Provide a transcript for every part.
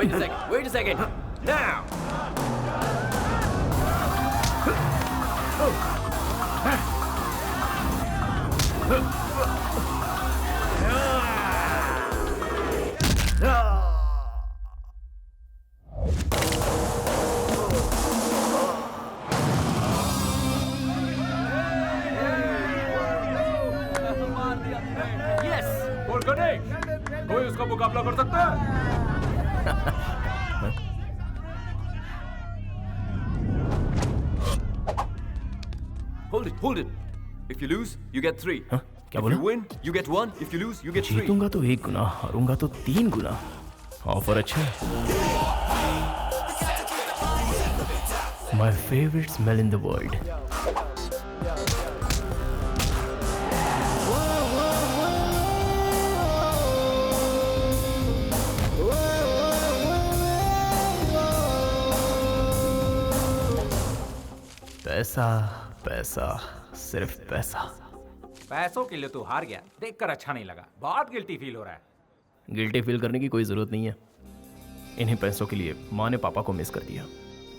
Wait a second. Now. Yes. और गणेश, कोई उसका मुकाबला कर सकता है? Hold it. If you lose, you get 3. हाँ? क्या If बोला? you win, you get 1. If you lose, you get 3. जीतूंगा तो 1 गुना, हारूंगा तो 3 गुना। ऑफर अच्छा है। My favorite smell in the world. पैसा, पैसा, सिर्फ पैसा। पैसों के लिए तू हार गया, देखकर अच्छा नहीं लगा, बहुत गिल्टी फील हो रहा है। गिल्टी फील करने की कोई ज़रूरत नहीं है। इन्हीं पैसों के लिए माँ ने पापा को मिस कर दिया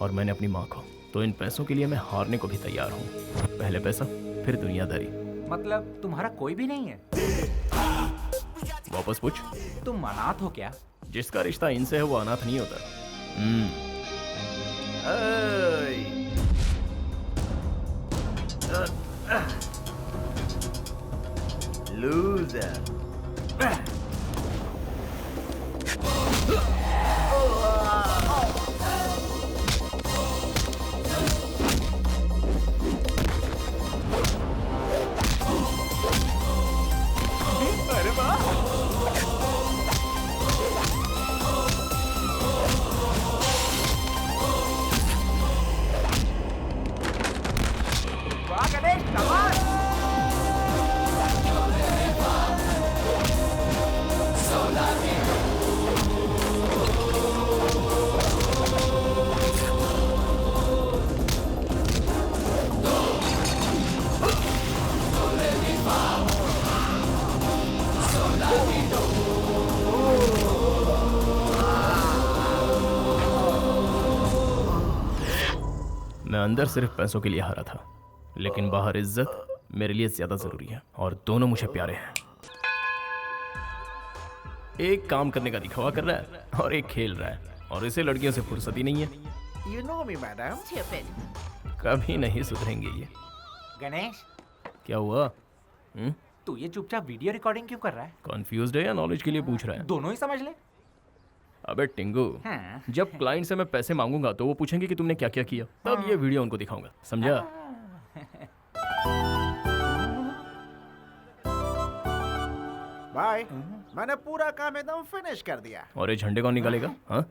और मैंने अपनी माँ को। तो इन पैसों के लिए मैं हारने को भी तैयार हूँ। पहले पैसा, फिर दुनियादारी। मतलब तुम्हारा कोई भी नहीं है? वापस पूछ। तुम अनाथ हो क्या? जिसका रिश्ता इनसे है वो अनाथ नहीं होता। Loser. अरे वाह! वाह गणेश, शाबाश! मैं अंदर सिर्फ पैसों के लिए हारा था, लेकिन बाहर इज्जत मेरे लिए ज्यादा जरूरी है और दोनों मुझे प्यारे हैं। एक काम करने का दिखावा कर रहा है और एक खेल रहा है, और इसे लड़कियों से फुर्सत ही नहीं है। You know me, madam. कभी नहीं सुधरेंगे ये। गणेश, क्या हुआ? तू ये चुपचाप वीडियो रिकॉर्डिंग क्यों कर रहा है? कॉन्फ्यूज्ड है या नॉलेज के लिए पूछ रहा है? दोनों ही समझ ले। अबे टिंगू, हाँ। जब क्लाइंट से मैं पैसे मांगूंगा तो वो पूछेंगे कि तुमने क्या क्या किया, तब ये वीडियो उनको दिखाऊंगा, समझा? भाई, मैंने पूरा काम एकदम फिनिश कर दिया। और ये झंडे कौन निकालेगा? हाँ?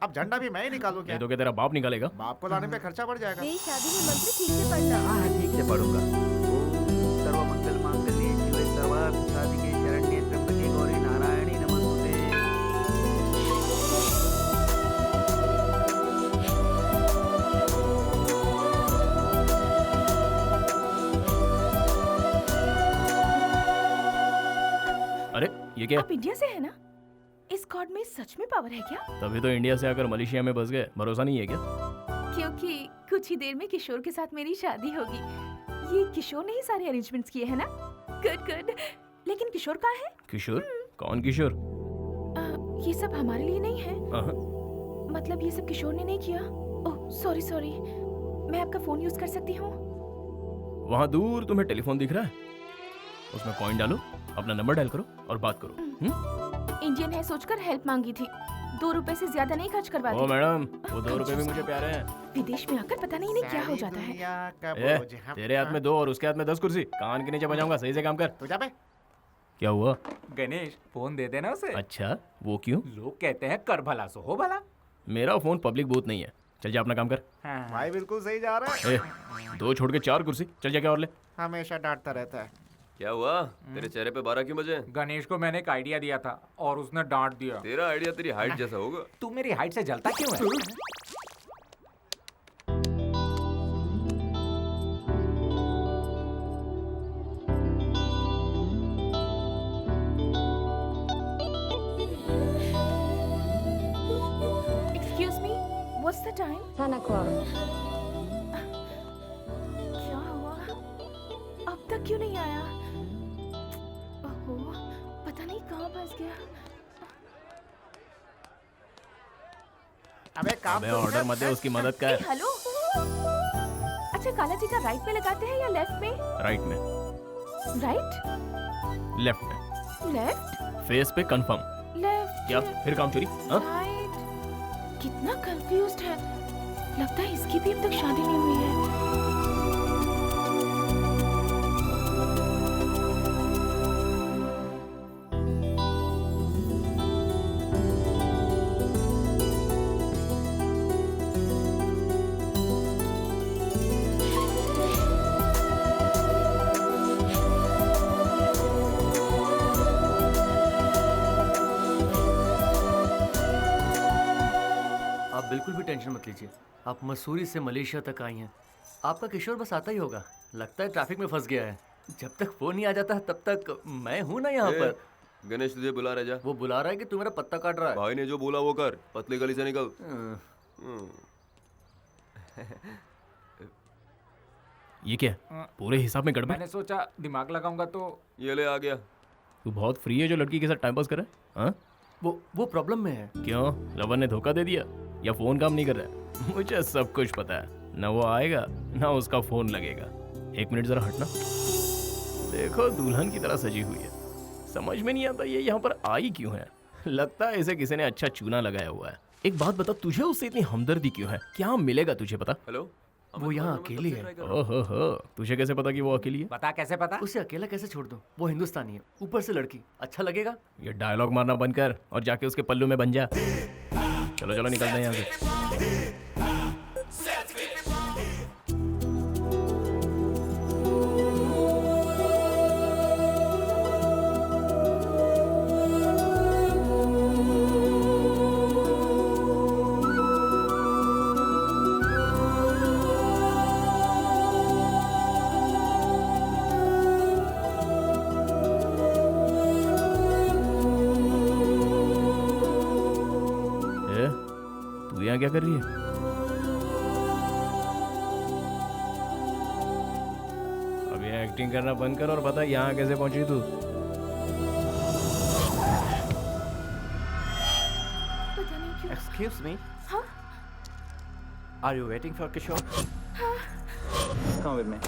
अब झंडा भी मैं ही निकालूं क्या? ये तो क्या तेरा बाप निकालेगा? बाप को लाने पे खर्चा बढ़ जाएगा। मेरी शादी में मंत्र ठीक से पढ़ना। हाँ ठीक से पढ़ूंगा। सर्वमंगल मांगल्ये शिवे सर्वार्थ साधिके शरण्ये त्र्यंबके गौरी नारायणी नमोस्तुते। अरे ये क्या? आप इंडिया से है ना? इस गॉड में सच में पावर है क्या? तभी तो इंडिया से आकर मलेशिया में बस गए, भरोसा नहीं है क्या? क्योंकि कुछ ही देर में किशोर के साथ मेरी शादी होगी। ये किशोर ने ही सारे अरेंजमेंट्स किए हैं ना? Good good. लेकिन किशोर कहाँ है? किशोर? कौन किशोर? ये सब हमारे लिए नहीं है। आहा, मतलब ये सब किशोर ने नहीं किया। Oh sorry sorry. मैं आपका फोन यूज कर सकती हूँ? वहाँ दूर तुम्हें टेलीफोन दिख रहा है? उसमें कॉइन डालो, अपना नंबर डायल करो और बात करो। इंडियन है सोचकर हेल्प मांगी थी। 2 रुपए से ज्यादा नहीं खर्च ओ करवाती। मैडम, वो 2 रुपए भी मुझे प्यारे हैं। विदेश में आकर पता नहीं इन्हें क्या हो जाता है। दुनिया का ए, बोझ हम- तेरे हाथ में 2 और उसके हाथ में 10 कुर्सी, कान के नीचे बजाऊंगा, सही से काम कर। तू जा बे। क्या हुआ? गणेश, फोन दे देना उसे। अच्छा, वो क्यों? लोग कहते हैं कर भला सो हो भला। मेरा फोन पब्लिक बूथ नहीं है, चल जा अपना काम कर। हाँ। भाई बिल्कुल सही जा रहा है। ए, 2 छोड़ के 4 कुर्सी, चल जा क्या और ले। हमेशा डांटता रहता है। क्या हुआ? तेरे चेहरे पे 12 क्यों बजे? गणेश को मैंने एक आइडिया दिया था और उसने डांट दिया। तेरा आइडिया तेरी हाइट जैसा होगा। तू मेरी हाइट से जलता क्यों है? What's the time? 10 o'clock. क्या हुआ? अब तक क्यों नहीं आया? ओहो, पता नहीं कहाँ फंस गया। अबे काम अबे तो ऑर्डर कर। मत दे, उसकी मदद कर। ए, हेलो। अच्छा, काला टीका राइट में लगाते हैं या लेफ्ट में? राइट में, राइट, लेफ्ट में, लेफ्ट, फेस पे कंफर्म। लेफ्ट। क्या फिर काम चोरी? हाँ? राइट। कितना कंफ्यूज्ड है। लगता है इसकी भी अब तक शादी नहीं हुई है। आप बिल्कुल भी टेंशन मत लीजिए। आप मसूरी से मलेशिया तक आई हैं। आपका किशोर बस आता ही होगा। लगता है ट्रैफिक में फंस गया है। जब तक वो नहीं आ जाता तब तक मैं हूं ना यहाँ पर। गणेश तुझे बुला रहा है, जा। वो बुला रहा है कि तू मेरा पत्ता काट रहा है। भाई ने जो बोला वो कर, पतली गली से निकल। ये क्या है? पूरे हिसाब में गड़बड़। मैंने सोचा दिमाग लगाऊंगा तो ये ले आ गया। तू बहुत फ्री है जो लड़की के साथ टाइम पास कर रहा है? हाँ? वो प्रॉब्लम में है। क्यों, लवर ने धोखा दे दिया या फोन काम नहीं कर रहा है? मुझे सब कुछ पता है। ना वो आएगा ना उसका फोन लगेगा। एक मिनट जरा हटना। देखो दुल्हन की तरह सजी हुई है। समझ में नहीं आता ये यहाँ पर आई क्यों है। लगता है इसे किसी ने अच्छा चूना लगाया हुआ है। एक बात बता, तुझे उससे इतनी हमदर्दी क्यों है? क्या मिलेगा तुझे पता? हेलो, वो यहाँ अकेली है। ओहो हो, तुझे कैसे पता कि वो अकेली है? बता कैसे पता? उसे अकेला कैसे छोड़ दूं? वो हिंदुस्तानी है, ऊपर से लड़की। अच्छा लगेगा? ये डायलॉग मारना बंद कर और जाके उसके पल्लू में बन जा। चलो चलो निकलते हैं यहाँ से। तू यहाँ क्या कर रही है? अब ये एक्टिंग करना बंद कर और बता यहाँ कैसे पहुंची तू? पता नहीं क्यों। Excuse me. हाँ? Are you waiting for Kishore? Come with me.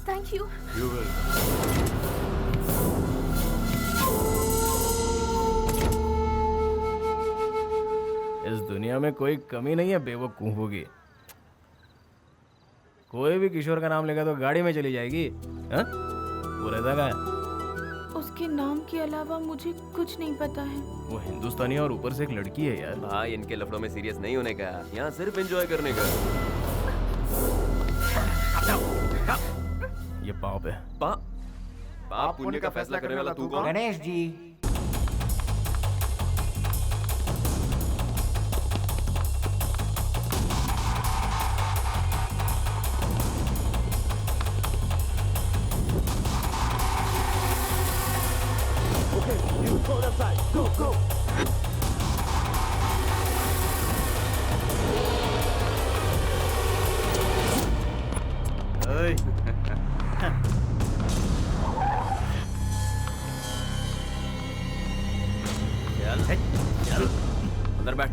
Thank you. You will. इस दुनिया में कोई कमी नहीं है बेवकूफों की। कोई भी किशोर का नाम लेगा तो गाड़ी में चली जाएगी। हाँ? वो रहता का है? उसके नाम के अलावा मुझे कुछ नहीं पता है। वो हिंदुस्तानी और ऊपर से एक लड़की है यार। भाई इनके लफड़ों में सीरियस नहीं होने का, यहाँ सिर्फ एंजॉय करने का। ये पाप है। पाप पुण्य का फैसला करने वाला तू कौन? गणेश जी, चल अंदर बैठ।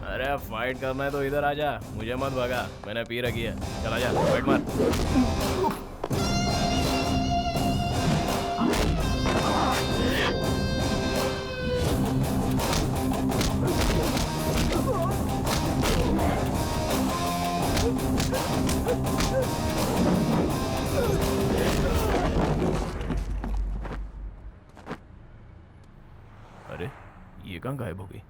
अरे फाइट करना है तो इधर आ जा, मुझे मत भगा। मैंने पी रखी है। चल आ जा, फाइट मार। अरे ये कहाँ गायब हो गई?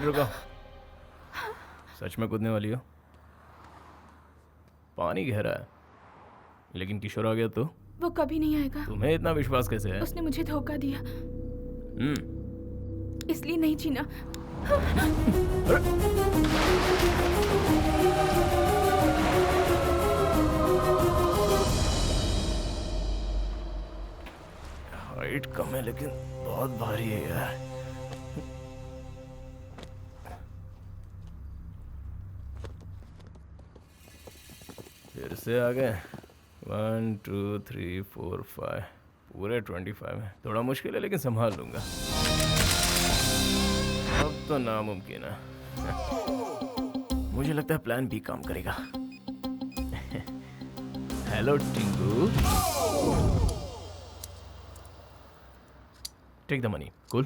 मिनट रुको। सच में कूदने वाली हो? पानी गहरा है, लेकिन किशोर आ गया तो? वो कभी नहीं आएगा। तुम्हें इतना विश्वास कैसे है? उसने मुझे धोखा दिया, इसलिए नहीं जीना। हाइट कम है लेकिन बहुत भारी है यार। फिर से आ गए। 1 2 3 4 5 पूरे 25 है। थोड़ा मुश्किल है लेकिन संभाल लूंगा। अब तो नामुमकिन है। मुझे लगता है प्लान बी काम करेगा। Hello Tingu, take the money. Cool.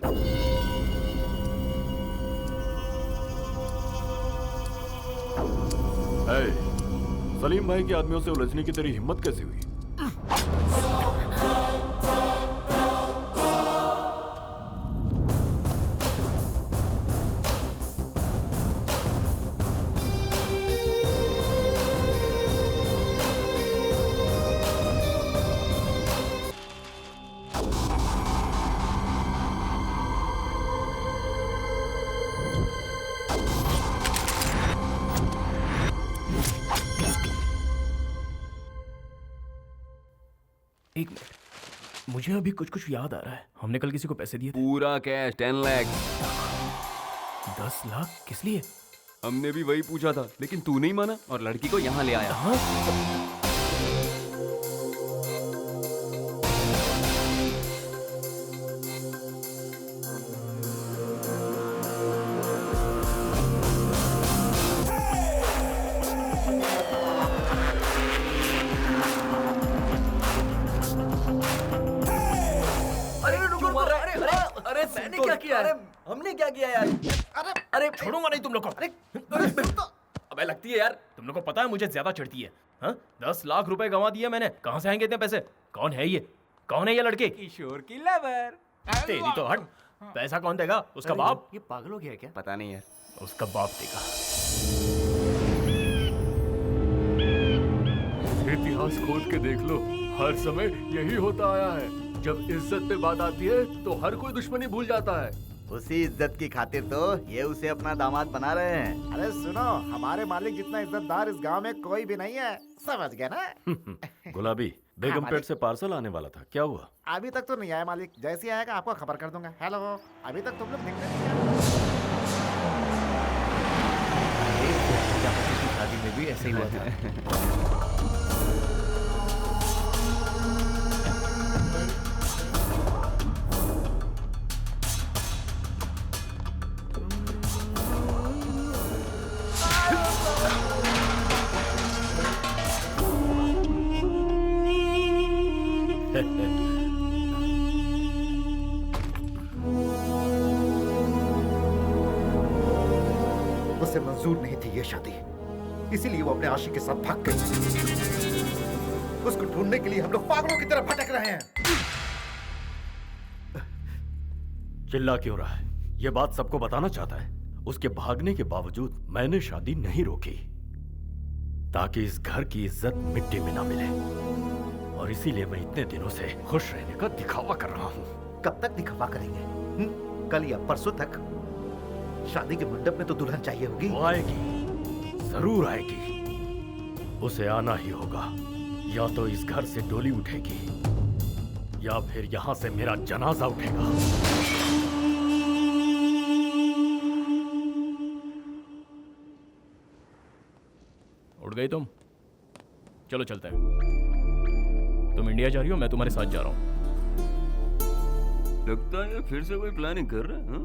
Salim भाई के आदमियों से उलझने की तेरी हिम्मत कैसे हुई? एक मिनट, मुझे अभी कुछ कुछ याद आ रहा है। हमने कल किसी को पैसे दिए थे। पूरा कैश 10 लाख। 10 लाख किस लिए? हमने भी वही पूछा था, लेकिन तू नहीं माना और लड़की को यहाँ ले आया। हाँ? मैंने क्या किया? अरे हमने क्या किया यार? अरे छोड़ूंगा नहीं तुम लोग को। अबे लगती है यार। तुम लोग को पता है मुझे ज्यादा चढ़ती है। हाँ? 10 लाख रुपए गंवा दिए मैंने। कहां से आएंगे इतने पैसे? कौन है ये? कौन है ये लड़के? किशोर की लवर। तेरी तो हट। पैसा कौन देगा? उसका बाप? ये पागल हो गया है क्या? पता नहीं यार। उसका बाप देगा। इतिहास खोद के देख लो, हर समय यही होता आया है। जब इज्जत पे बात आती है तो हर कोई दुश्मनी भूल जाता है। उसी इज्जत की खातिर तो ये उसे अपना दामाद बना रहे हैं। अरे सुनो, हमारे मालिक जितना इज्जतदार इस गांव में कोई भी नहीं है। समझ गए ना? गुलाबी, बेगमपेट मालिक। से पार्सल आने वाला था, क्या हुआ? अभी तक तो नहीं आया मालिक। जैसे आएगा आपको खबर कर दूंगा। हेलो, अभी तक तुम लोग दिख नहीं है। प्रजापति की शादी में भी ऐसे ही हुआ था। उसे मंजूर नहीं थी ये शादी, इसीलिए वो अपने आशिक के साथ भाग गई। उसको ढूंढने के लिए हम लोग पागलों की तरह भटक रहे हैं। चिल्ला क्यों रहा है? ये बात सबको बताना चाहता है। उसके भागने के बावजूद मैंने शादी नहीं रोकी, ताकि इस घर की इज्जत मिट्टी में ना मिले। और इसीलिए मैं इतने दिनों से खुश रहने का दिखावा कर रहा हूँ। कब तक दिखावा करेंगे? कल या परसों तक? शादी के मंडप में तो दुल्हन चाहिए होगी। वो आएगी, जरूर आएगी। उसे आना ही होगा। या तो इस घर से डोली उठेगी या फिर यहाँ से मेरा जनाजा उठेगा। उठ गई तुम? चलो चलते हैं। तुम इंडिया जा रही हो, मैं तुम्हारे साथ जा रहा हूँ। लगता है फिर से कोई प्लानिंग कर रहा है। हाँ?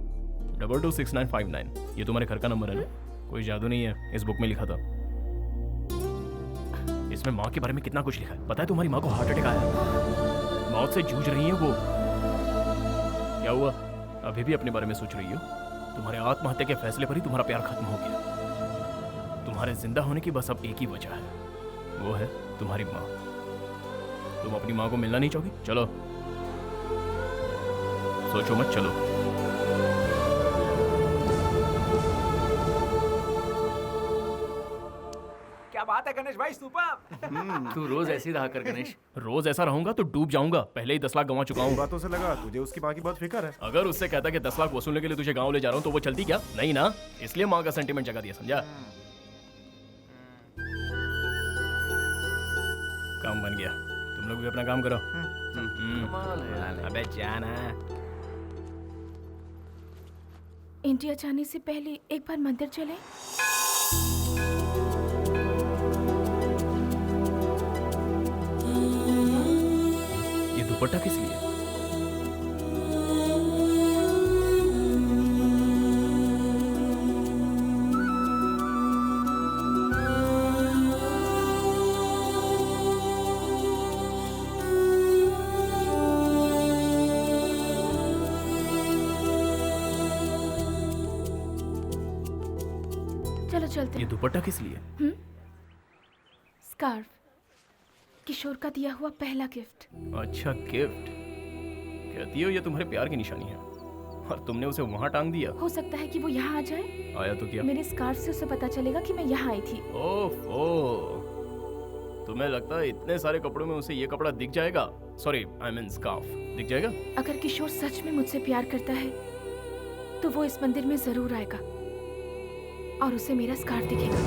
226959, ये तुम्हारे घर का नंबर है ना? कोई जादू नहीं है, इस बुक में लिखा था। इसमें माँ के बारे में कितना कुछ लिखा है। पता है तुम्हारी माँ को हार्ट अटैक आया है, मौत से जूझ रही है वो। क्या हुआ, अभी भी अपने बारे में सोच रही हो? तुम्हारे आत्महत्या के फैसले पर ही तुम्हारा प्यार खत्म हो गया। तुम्हारे जिंदा होने की बस अब एक ही वजह है, वो है तुम्हारी माँ। तुम अपनी माँ को मिलना नहीं चाहोगी? चलो, सोचो मत, चलो। गणेश भाई सुपर। तू रोज ऐसे ही रहा कर गणेश। रोज ऐसा रहूंगा तो डूब जाऊंगा, पहले ही 10 लाख गंवा चुका हूँ। बातों से लगा तुझे उसकी माँ की बहुत फिक्र है। अगर उससे कहता कि 10 लाख वसूलने के लिए तुझे गाँव ले जा रहा हूँ तो वो चलती क्या? नहीं ना, इसलिए माँ का सेंटीमेंट जगा दिया, समझा? काम बन गया, तुम लोग भी अपना काम करो। अबे जाना। इंडिया जाने से पहले एक बार मंदिर चले। ये दुपट्टा किस लिए? चलो चलते ये हैं। दुपट्टा किस लिए? स्कार्फ, किशोर का दिया हुआ पहला गिफ्ट। अच्छा, गिफ्ट। कहती हो ये तुम्हारे प्यार की निशानी है, और तुमने उसे वहां टांग दिया। हो सकता है कि वो यहाँ आ जाए। आया तो क्या? मेरे स्कार्फ से उसे पता चलेगा कि मैं यहाँ आई थी। ओफो, तुम्हें लगता है इतने सारे कपड़ों में उसे ये कपड़ा दिख जाएगा? सॉरी, आई मीन स्कार्फ दिख जाएगा? अगर किशोर सच में मुझसे प्यार करता है तो वो इस मंदिर में जरूर आएगा और उसे मेरा स्कार्फ दिखेगा।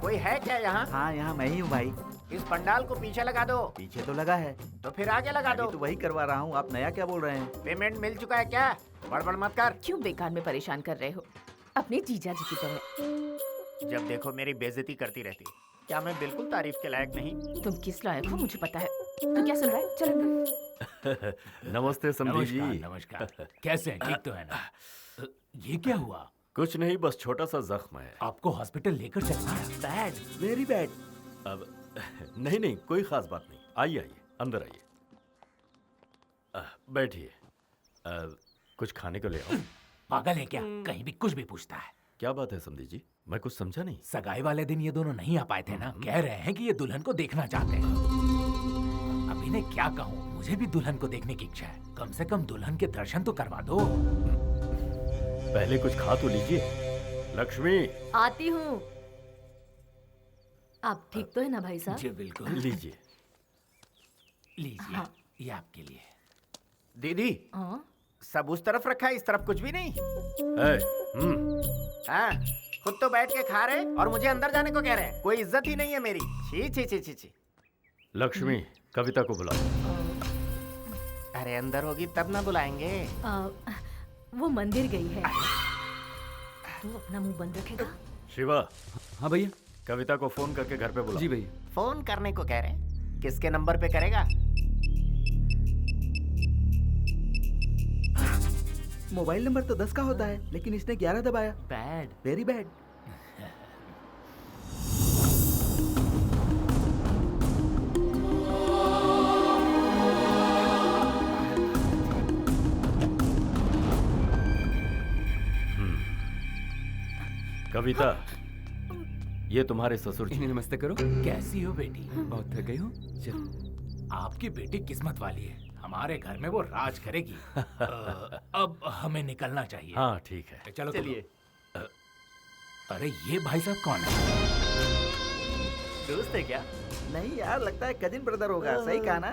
कोई है क्या यहाँ? हाँ, यहाँ मैं ही हूँ भाई। इस पंडाल को पीछे लगा दो। पीछे तो लगा है, तो फिर आगे लगा दो। अभी तो वही करवा रहा हूँ। आप नया क्या बोल रहे हैं? पेमेंट मिल चुका है क्या? बड़बड़ मत कर। क्यों बेकार में परेशान कर रहे हो? अपने जीजा जी की तरह। जब देखो मेरी बेइज्जती करती रहती। क्या मैं बिल्कुल तारीफ के लायक नहीं? तुम किस लायक हो मुझे पता है। तू क्या सुन रहा है? चल अंदर। नमस्ते समधी जी। नमस्कार। कैसे हैं? ठीक तो है ना? ये क्या हुआ? कुछ नहीं, बस छोटा सा जख्म है। आपको हॉस्पिटल लेकर चलना है। Bad, very bad. अब नहीं नहीं, कोई खास बात नहीं। आइए आइए, अंदर आइए। बैठिए। कुछ खाने को ले आओ। पागल है क्या? कहीं भी कुछ भी पूछता है। क्या बात है समधी जी? मैं कुछ समझा नहीं। सगाई वाले दिन ये दोनों नहीं आ पाए थे ना? कह रहे हैं कि ये दुल्हन को देखना चाहते हैं। अब इन्हें क्या कहूँ, मुझे भी दुल्हन को देखने की इच्छा है। कम से कम दुल्हन के दर्शन तो करवा दो। पहले कुछ खा तो लीजिए। लक्ष्मी, आती हूँ। आप ठीक तो है ना भाई साहब? जी बिल्कुल। लीजिए। लीजिए। हाँ। ये आपके लिए। दीदी, हाँ? सब उस तरफ रखा है, इस तरफ कुछ भी नहीं। हाँ, खुद तो बैठ के खा रहे और मुझे अंदर जाने को कह रहे हैं। कोई इज्जत ही नहीं है मेरी। छी छी छी छी छी। लक्ष्मी, कविता को बुलाओ। अरे अंदर होगी तब ना बुलाएंगे। वो मंदिर गई है। तू अपना मुंह बंद रखेगा? शिवा, हाँ भैया। कविता को फोन करके घर पे बुलाओ। जी भैया। फोन करने को कह रहे हैं। किसके नंबर पे करेगा? मोबाइल नंबर तो 10 का होता है, लेकिन इसने 11 दबाया। बैड। Very bad. कविता, ये तुम्हारे ससुर जी। नमस्ते करो। कैसी हो बेटी? बहुत थक गई हो? चल। आपकी बेटी किस्मत वाली है, हमारे घर में वो राज करेगी। अब हमें निकलना चाहिए। हाँ ठीक है, चलो चलिए। अरे ये भाई साहब कौन है? दोस्त है क्या? नहीं यार, लगता है कजिन ब्रदर होगा। सही कहा ना?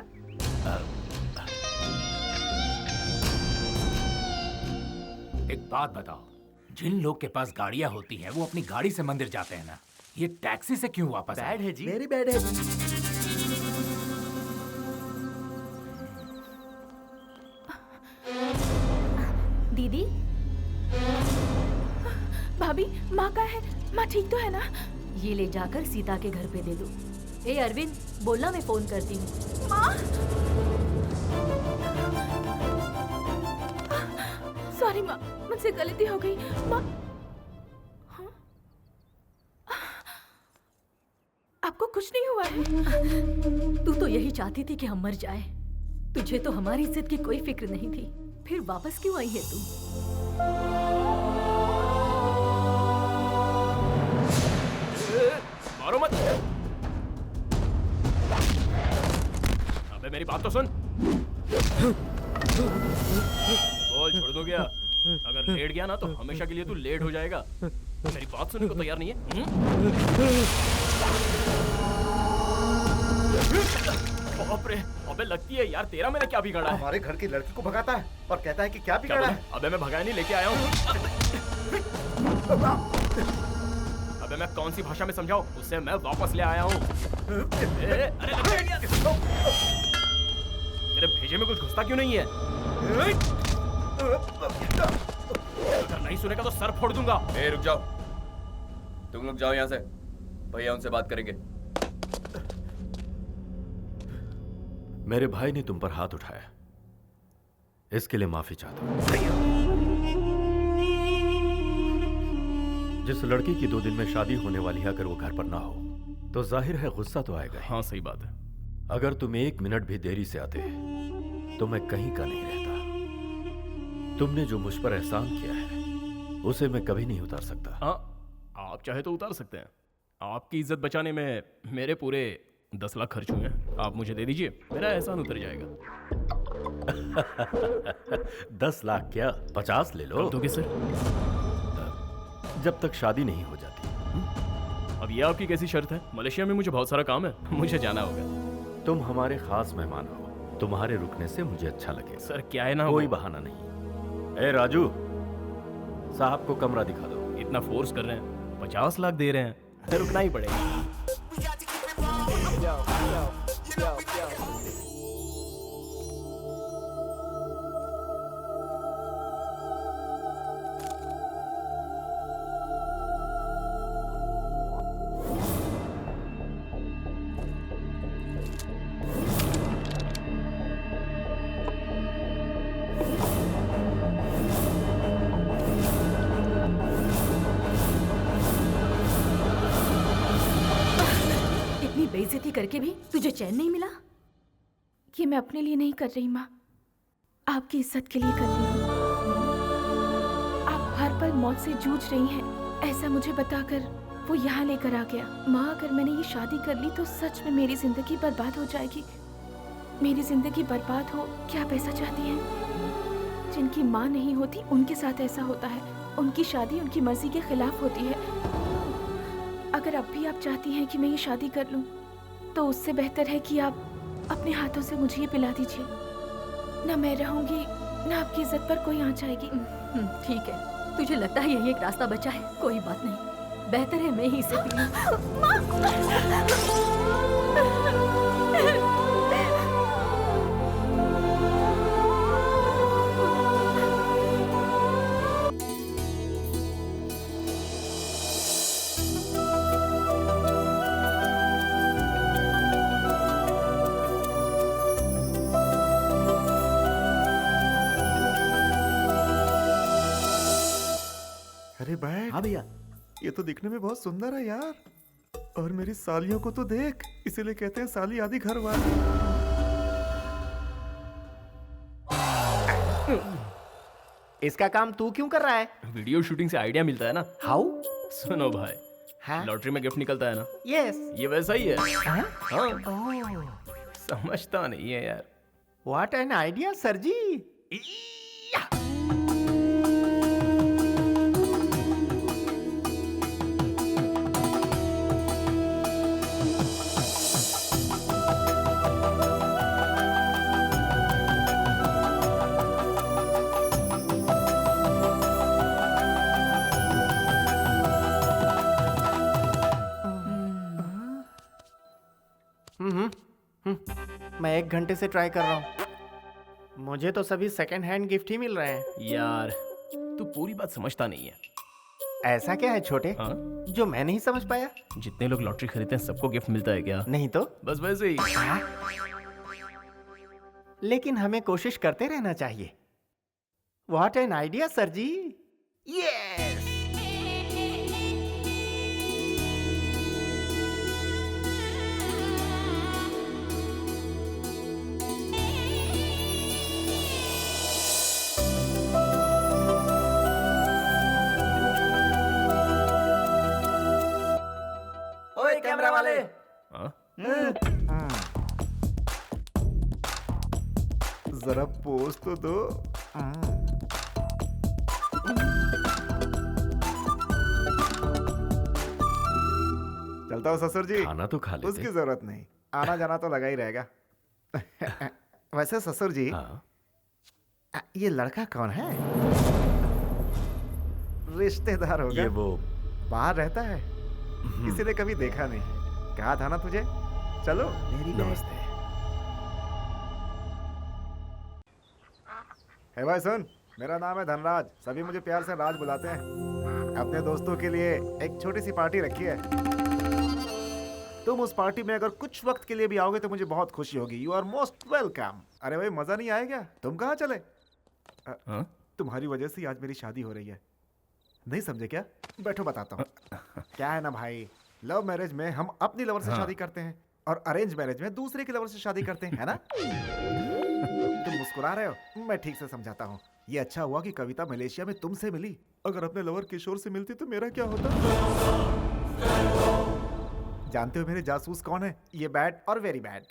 एक बात बताओ, जिन लोग के पास गाड़ियां होती हैं वो अपनी गाड़ी से मंदिर जाते हैं ना, ये टैक्सी से क्यों वापस आए? बैड है जी। वेरी बैड है। दीदी, भाभी, माँ का है? माँ ठीक तो है ना? ये ले जाकर सीता के घर पे दे दो। ए अरविंद, बोलना मैं फोन करती हूँ। माँ, सॉरी माँ, मुझसे गलती हो गई। माँ, हाँ? आपको कुछ नहीं हुआ है? तू तो यही चाहती थी कि हम मर जाए। तुझे तो हमारी इज्जत की कोई फिक्र नहीं थी। फिर वापस क्यों आई है तू? मारो मत। अबे मेरी बात तो सुन। बोल छोड़ दो क्या? अगर लेट गया ना तो हमेशा के लिए तू लेट हो जाएगा। मेरी बात सुनने को तैयार नहीं है? बाप रे, अबे लगती है यार तेरा मैंने क्या बिगाड़ा है? हमारे घर की लड़की को भगाता है और कहता है कि क्या बिगाड़ा है? अबे मैं भगाया नहीं, लेके आया हूँ। अबे मैं कौन सी भाषा में समझाऊं? उससे मैं वापस ले आया हूँ। अरे तेरे भेजे में कुछ घुसता क्यों नहीं है? अगर नहीं सुनेगा तो सर फोड़ दूंगा। रुक जाओ, तुम लोग जाओ यहाँ से, भैया उनसे बात करेंगे। मेरे भाई ने तुम पर हाथ उठाया, इसके लिए माफी चाहता हूं। जिस लड़की की 2 दिन में शादी होने वाली है, अगर वो घर पर ना हो तो जाहिर है गुस्सा तो आएगा। हाँ सही बात है। अगर तुम 1 मिनट भी देरी से आते तो मैं कहीं का नहीं रहता। तुमने जो मुझ पर एहसान किया है उसे मैं कभी नहीं उतार सकता। हाँ, आप चाहे तो उतार सकते हैं। आपकी इज्जत बचाने में मेरे पूरे 10 लाख खर्च हुए हैं। आप मुझे दे दीजिए, मेरा एहसान उतर जाएगा। 10 लाख क्या, 50 ले लो। दोगे सर? जब तक शादी नहीं हो जाती। अब ये आपकी कैसी शर्त है? मलेशिया में मुझे बहुत सारा काम है, मुझे जाना होगा। तुम हमारे खास मेहमान हो, तुम्हारे रुकने से मुझे अच्छा लगे। सर क्या है ना, कोई बहाना नहीं। ए राजू, साहब को कमरा दिखा दो। इतना फोर्स कर रहे हैं, 50 लाख दे रहे हैं, रुकना ही पड़ेगा। बेइज्जती करके भी तुझे चैन नहीं मिला? ये मैं अपने लिए नहीं कर रही माँ, आपकी इज्जत के लिए कर रही हूँ। आप हर पल मौत से जूझ रही हैं, ऐसा मुझे बताकर वो यहाँ लेकर आ गया। माँ, अगर मैंने ये शादी कर ली तो सच में मेरी जिंदगी बर्बाद हो जाएगी। मेरी जिंदगी बर्बाद हो, क्या आप ऐसा चाहती हैं? जिनकी माँ नहीं होती उनके साथ ऐसा होता है। उनकी शादी उनकी मर्जी के खिलाफ होती है। अगर अब भी आप चाहती हैं कि मैं ये शादी कर लूं, तो उससे बेहतर है कि आप अपने हाथों से मुझे ये पिला दीजिए। ना मैं रहूंगी, ना आपकी इज्जत पर कोई आंच आएगी। ठीक है, तुझे लगता है यही एक रास्ता बचा है? कोई बात नहीं, बेहतर है मैं ही इसे पी लूं। अरे बैठ। हाँ भैया। ये तो दिखने में बहुत सुंदर है यार। और मेरी सालियों को तो देख, इसीलिए कहते हैं साली आधी घर वाली। इसका काम तू क्यों कर रहा है? वीडियो शूटिंग से आइडिया मिलता है ना। हाउ? सुनो भाई, हाँ? लॉटरी में गिफ्ट निकलता है ना। यस। ये वैसा ही है। हाँ? समझता नहीं है यार। व्हाट एन आइडिया सर जी। मैं 1 घंटे से ट्राई कर रहा हूँ, मुझे तो सभी सेकंड हैंड गिफ्ट ही मिल रहे हैं। यार तू पूरी बात समझता नहीं है। ऐसा क्या है छोटे, हाँ? जो मैं नहीं समझ पाया? जितने लोग लॉटरी खरीदते हैं सबको गिफ्ट मिलता है क्या? नहीं तो बस वैसे ही। लेकिन हमें कोशिश करते रहना चाहिए। What an idea sir ji. Yes. Camera वाले। हाँ? जरा पोज तो दो। चलता हूँ ससुर जी। खाना तो खा लेते। उसकी जरूरत नहीं, आना जाना तो लगा ही रहेगा। वैसे ससुर जी, हाँ? ये लड़का कौन है? रिश्तेदार होगा। ये वो बाहर रहता है, किसी ने कभी देखा नहीं। कहा था ना तुझे। चलो मेरी नमस्ते। हे भाई सुन, मेरा नाम है धनराज, सभी मुझे प्यार से राज बुलाते हैं। अपने दोस्तों के लिए एक छोटी सी पार्टी रखी है। तुम उस पार्टी में अगर कुछ वक्त के लिए भी आओगे तो मुझे बहुत खुशी होगी। You are most welcome. अरे भाई मजा नहीं आएगा? तुम कहाँ चले? हाँ? तुम्हारी वजह से आज मेरी शादी हो रही है, नहीं समझे क्या? बैठो बताता हूँ। क्या है ना भाई, लव मैरिज में हम अपनी लवर से शादी करते हैं और अरेंज मैरिज में दूसरे की लवर से शादी करते हैं, है ना? तुम मुस्कुरा रहे हो, मैं ठीक से समझाता हूँ। ये अच्छा हुआ कि कविता मलेशिया में तुमसे मिली। अगर अपने लवर किशोर से मिलती तो मेरा क्या होता? जानते हो मेरे जासूस कौन है? ये बैड और वेरी बैड।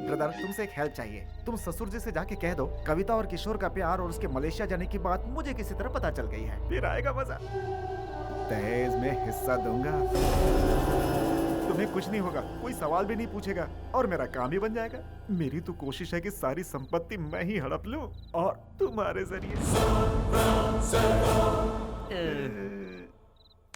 ब्रदर, तुमसे एक हेल्प चाहिए। तुम ससुर जी से जाके कह दो कविता और किशोर का प्यार और उसके मलेशिया जाने की बात मुझे किसी तरह पता चल गई है। फिर आएगा मजा। दहेज में हिस्सा दूंगा, तुम्हें कुछ नहीं होगा, कोई सवाल भी नहीं पूछेगा और मेरा काम ही बन जाएगा। मेरी तो कोशिश है कि सारी संपत्ति मैं ही हड़प लूं और तुम्हारे जरिए।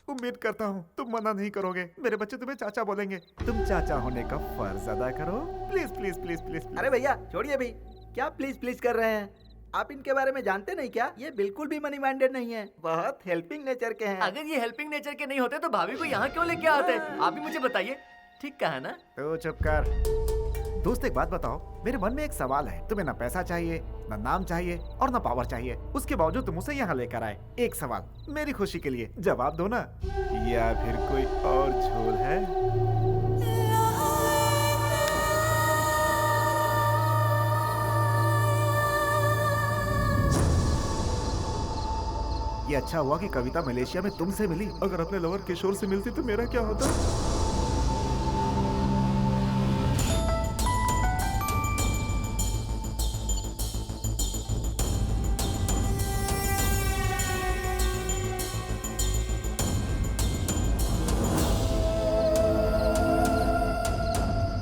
उम्मीद करता हूँ तुम मना नहीं करोगे। मेरे बच्चे तुम्हें चाचा बोलेंगे। तुम चाचा होने का फर्ज अदा करो। Please please please please. अरे भैया छोड़िए भाई, क्या प्लीज प्लीज कर रहे हैं? आप इनके बारे में जानते नहीं क्या? ये बिल्कुल भी मनी माइंडेड नहीं है, बहुत हेल्पिंग नेचर के हैं। अगर ये हेल्पिंग नेचर के नहीं होते तो भाभी को यहाँ क्यों लेके आते? आप ही मुझे बताइए। ठीक कहा ना? तो चुप कर। दोस्त एक बात बताओ, मेरे मन में एक सवाल है। तुम्हें ना पैसा चाहिए, ना नाम चाहिए और ना पावर चाहिए, उसके बावजूद तुम उसे यहाँ लेकर आए। एक सवाल मेरी खुशी के लिए जवाब दो ना, या फिर कोई और झोल है? ये अच्छा हुआ कि कविता मलेशिया में तुमसे मिली। अगर अपने लवर किशोर से मिलती तो मेरा क्या होता?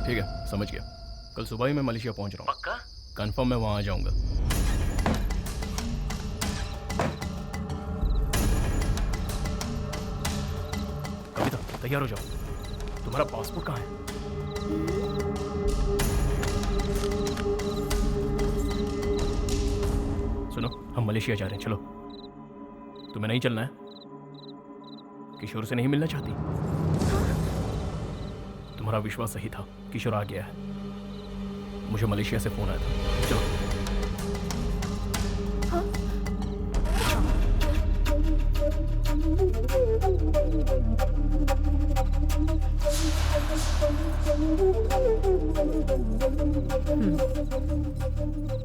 ठीक है, समझ गया। कल सुबह ही मैं मलेशिया पहुंच रहा हूँ। पक्का? कंफर्म मैं वहां आ जाऊंगा। कविता, तैयार हो जाओ। तुम्हारा पासपोर्ट कहाँ है? सुनो, हम मलेशिया जा रहे हैं, चलो। तुम्हें नहीं चलना है? किशोर से नहीं मिलना चाहती? तुम्हारा विश्वास सही था, किशोर आ गया है। मुझे मलेशिया से फोन आया था। चलो।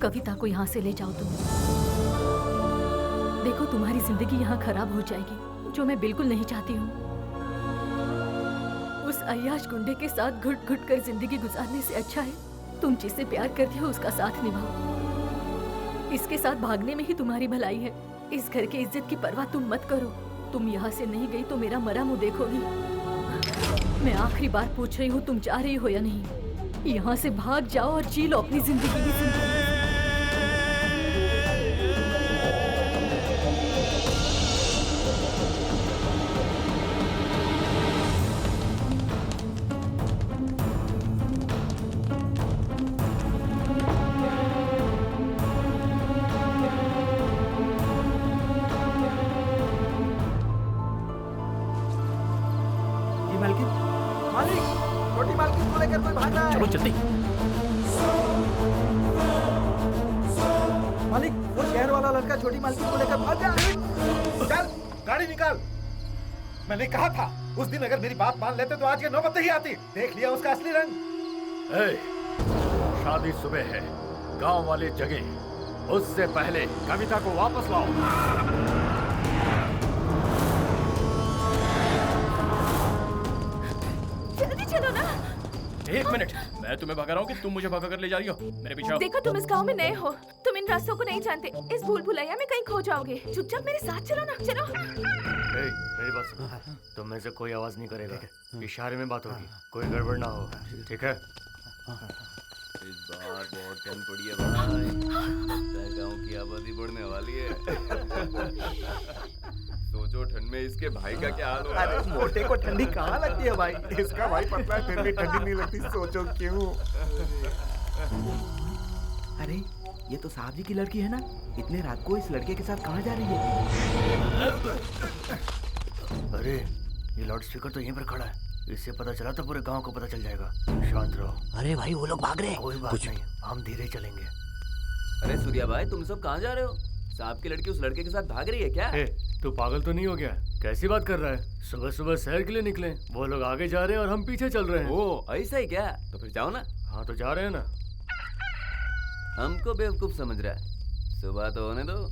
कविता को यहाँ से ले जाओ तुम। देखो तुम्हारी जिंदगी यहाँ खराब हो जाएगी, जो मैं बिल्कुल नहीं चाहती हूँ। उस अय्याश गुंडे के साथ घुट घुट कर जिंदगी गुजारने से अच्छा है तुम जिससे प्यार करती हो उसका साथ निभाओ। इसके साथ भागने में ही तुम्हारी भलाई है। इस घर की इज्जत की परवाह तुम मत करो। तुम यहाँ से नहीं गई तो मेरा मरा मुंह देखोगी। मैं आखिरी बार पूछ रही हूँ, तुम जा रही हो या नहीं? यहाँ से भाग जाओ और जी लो अपनी जिंदगी की जिंदगी। छोटी मालकिन को लेकर कोई भाग रहा है। चलो जल्दी। मालिक, वो शहर वाला लड़का छोटी मालकिन को लेकर भाग गया। चल गाड़ी निकाल। मैंने कहा था उस दिन अगर मेरी बात मान लेते तो आज ये नौबत नहीं आती। देख लिया उसका असली रंग। शादी सुबह है, गांव वाले जगह। उससे पहले कविता को वापस लाओ। मिनट, मैं तुम्हें भगा रहा हूँ कि तुम मुझे भगा कर ले जा रही हो? मेरे पीछे आओ। देखो तुम इस गांव में नए हो, तुम इन रास्तों को नहीं जानते। इस भूल भुलैया में कहीं खो जाओगे। चुपचाप मेरे साथ चलो ना, चलो। मेरी बात सुनो, तुम में से कोई आवाज नहीं करेगा, इशारे में बात होगी, कोई गड़बड़ ना हो, ठीक है? इस बार बहुत ठंड पड़ी है भाई, गांव की आबादी बढ़ने वाली है। सोचो ठंड में इसके भाई का क्या हाल होगा। अरे मोटे को ठंडी कहाँ लगती है भाई? इसका भाई पतला है फिर भी ठंडी नहीं लगती, सोचो क्यों? अरे ये तो साहब जी की लड़की है ना, इतने रात को इस लड़के के साथ कहाँ जा रही है? अरे ये लाउड स्पीकर तो यहीं पर खड़ा है, इससे पता चला तो पूरे गांव को पता चल जाएगा। शांत रहो। अरे भाई वो लोग भाग रहे हैं। कोई बात नहीं, हम धीरे चलेंगे। अरे सूर्या भाई, तुम सब कहाँ जा रहे हो? साहब की लड़की उस लड़के के साथ भाग रही है क्या? तू पागल तो नहीं हो गया? कैसी बात कर रहा है? सुबह सुबह शहर के लिए निकले, वो लोग आगे जा रहे हैं और हम पीछे चल रहे हैं। ओ ऐसा ही क्या? तो फिर जाओ ना। हाँ तो जा रहे हैं ना। हमको बेवकूफ समझ रहा है, सुबह तो होने दो।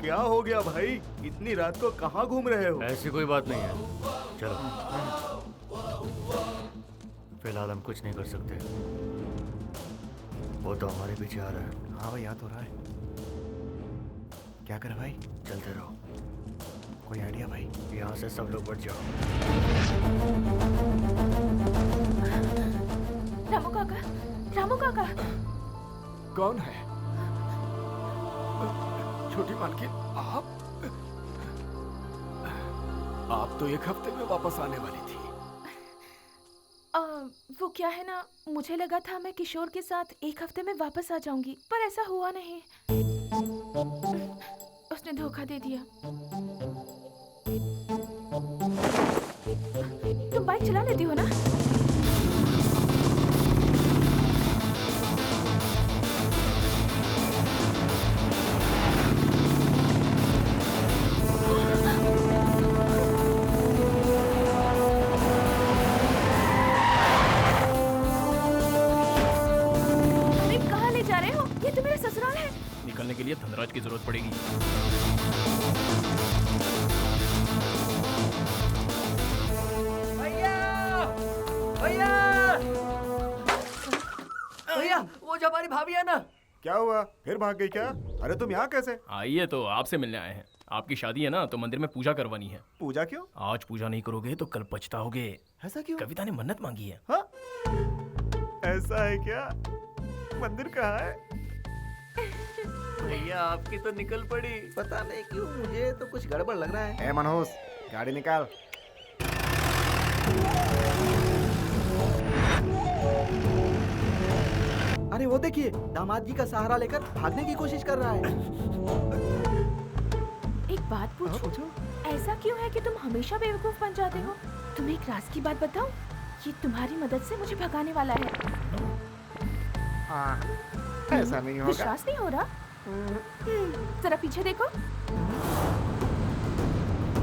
क्या हो गया भाई? इतनी रात को कहाँ घूम रहे हो? ऐसी कोई बात नहीं है, चलो। फिलहाल हम कुछ नहीं कर सकते, वो तो हमारे पीछे आ रहा है। हाँ भाई, याद हो रहा है। क्या करे भाई? चलते रहो। कोई आइडिया भाई? यहाँ से सब लोग बढ़ जाओ। रामू काका, रामू काका। कौन है? छोटी मालकिन, आप तो एक हफ्ते में वापस आने वाली थी। वो क्या है ना, मुझे लगा था मैं किशोर के साथ एक हफ्ते में वापस आ जाऊंगी, पर ऐसा हुआ नहीं। उसने धोखा दे दिया। तुम बाइक चला लेती हो ना? निकलने के लिए धनराज की जरूरत पड़ेगी। भैया, भैया, भैया, वो जो हमारी भाभी है ना। क्या हुआ? फिर भाग गई क्या? अरे तुम यहाँ कैसे? आइए, तो आपसे मिलने आए हैं। आपकी शादी है ना, तो मंदिर में पूजा करवानी है। पूजा क्यों? आज पूजा नहीं करोगे तो कल पछताओगे। ऐसा क्यों? कविता ने मन्नत मांगी है। हाँ? ऐसा है क्या? मंदिर कहाँ है? भैया आपकी तो निकल पड़ी। पता नहीं क्यों, मुझे तो कुछ गड़बड़ लग रहा है। ए मनोज, गाड़ी निकाल। अरे वो देखिए, दामाद जी का सहारा लेकर भागने की कोशिश कर रहा है। एक बात पूछूं? ऐसा क्यों है कि तुम हमेशा बेवकूफ बन जाते हो? तुम्हें एक राज की बात बताऊं? ये तुम्हारी मदद से मुझे भगाने वाला है। ऐसा नहीं होगा। विश्वास नहीं हो रहा? जरा पीछे देखो।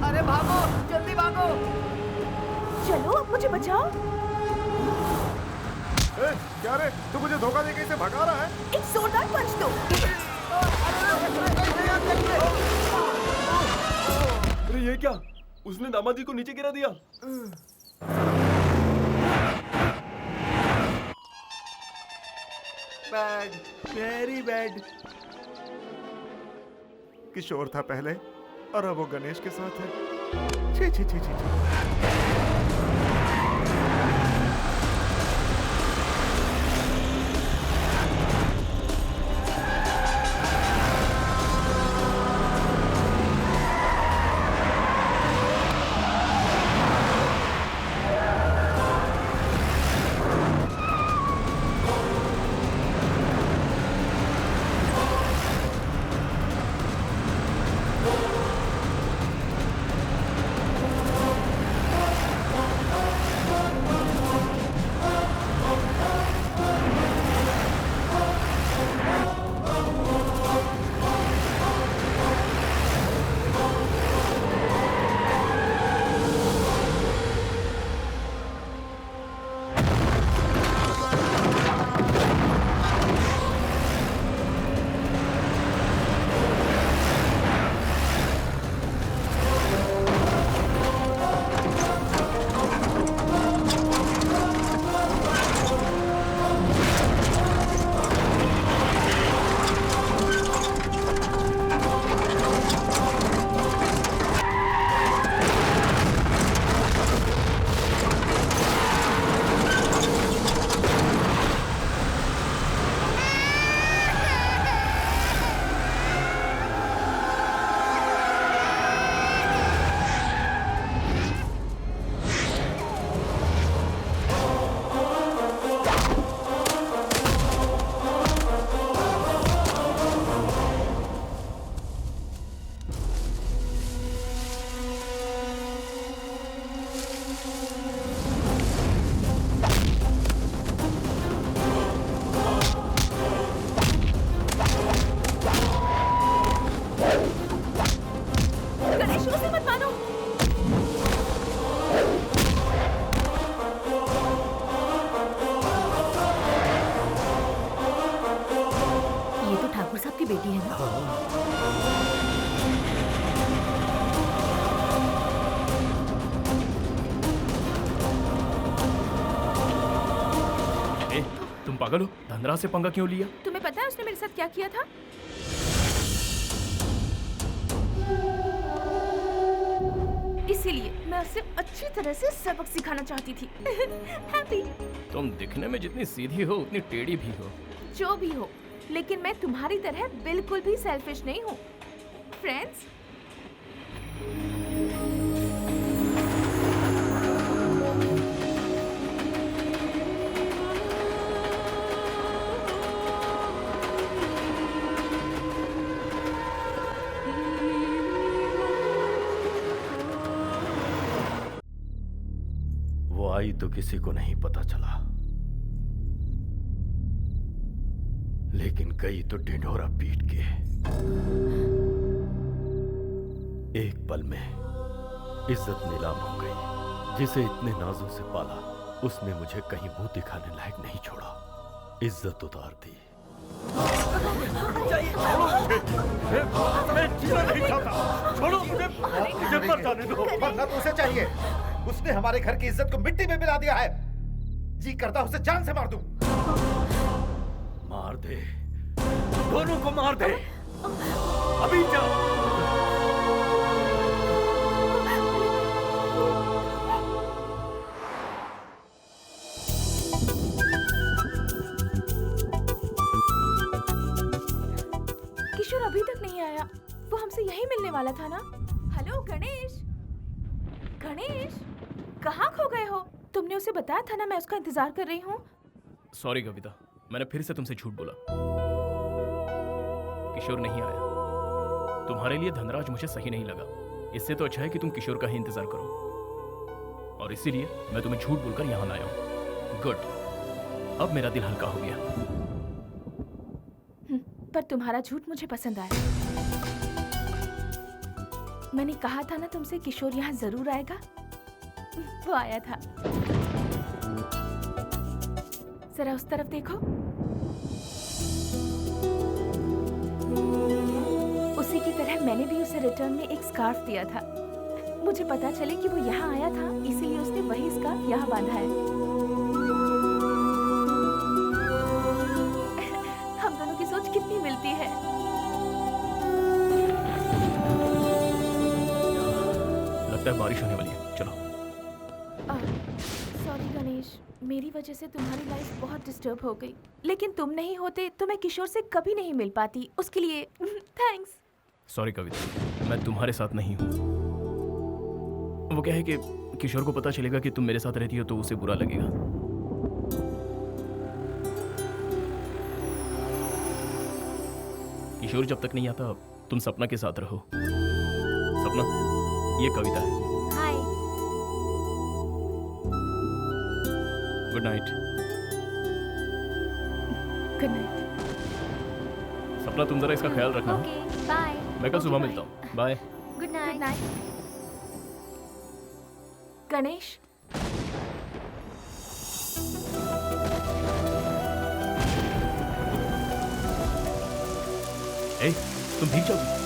अरे भागो, जल्दी भागो। चलो, अब मुझे बचाओ। ए, क्या रे? तू मुझे धोखा देके इसे भगा रहा है? एक जोरदार पंच दो। अरे ये क्या? उसने दामाद जी को नीचे गिरा दिया। Bad, very bad. किशोर था पहले और अब वो गणेश के साथ है। छी छी छी छी छी। उसे मत मानो। ये तो ठाकुर साहब की बेटी है ना? ए, तुम पागल हो? धनराज से पंगा क्यों लिया? तुम्हें पता है उसने मेरे साथ क्या किया था? इसीलिए मैं उसे अच्छी तरह से सबक सिखाना चाहती थी। हैप्पी। तुम दिखने में जितनी सीधी हो उतनी टेढ़ी भी हो। जो भी हो, लेकिन मैं तुम्हारी तरह बिल्कुल भी सेल्फिश नहीं हूँ। फ्रेंड्स, वो आई तो किसी को नहीं पता चला, लेकिन गई तो ढिंढोरा पीट के। एक पल में इज्जत नीलाम हो गई। जिसे इतने नाजों से पाला, उसने मुझे कहीं मुंह दिखाने लायक नहीं छोड़ा, इज्जत उतार दी। छोड़ो मुझे, मुझे मर जाने दो। मरना तो उसे चाहिए, उसने हमारे घर की इज्जत को मिट्टी में मिला दिया है। जी करता उसे जान से मार दूं। मार दे, दोनों को मार दे, अभी जाओ। किशोर अभी तक नहीं आया। वो हमसे यही मिलने वाला था ना? हेलो गणेश, गणेश कहाँ खो गए हो? तुमने उसे बताया था ना मैं उसका इंतजार कर रही हूँ। सॉरी कविता, मैंने फिर से तुमसे झूठ बोला। किशोर नहीं आया। तुम्हारे लिए धनराज मुझे सही नहीं लगा। इससे तो अच्छा है कि तुम किशोर का ही इंतजार करो, और इसीलिए मैं तुम्हें झूठ बोलकर यहाँ लाया हूँ। गुड, अब मेरा दिल हल्का हो गया। पर तुम्हारा झूठ मुझे पसंद आया। मैंने कहा था ना तुमसे किशोर यहाँ जरूर आएगा। वो आया था। जरा उस तरफ देखो। उसी की तरह मैंने भी उसे रिटर्न में एक स्कार्फ दिया था। मुझे पता चले कि वो यहाँ आया था, इसीलिए उसने वही स्कार्फ यहाँ बांधा है। हम दोनों की सोच कितनी मिलती है। लगता है बारिश होने वाली है, चलो। सॉरी गणेश, मेरी वजह से तुम्हारी लाइफ बहुत डिस्टर्ब हो गई। लेकिन तुम नहीं होते तो मैं किशोर से कभी नहीं मिल पाती। उसके लिए थैंक्स। सॉरी कविता, मैं तुम्हारे साथ नहीं हूँ। वो क्या है कि किशोर को पता चलेगा कि तुम मेरे साथ रहती हो तो उसे बुरा लगेगा। किशोर जब तक नहीं आता तुम सपना के साथ रहो। सपना, ये कविता है। Hi. Good night. Good night. Sapna, तुम जरा इसका ख्याल रखना। Okay, bye. मैं कल सुबह मिलता हूँ। बाय। Good night. गणेश, ए, तुम भीग जाओगी।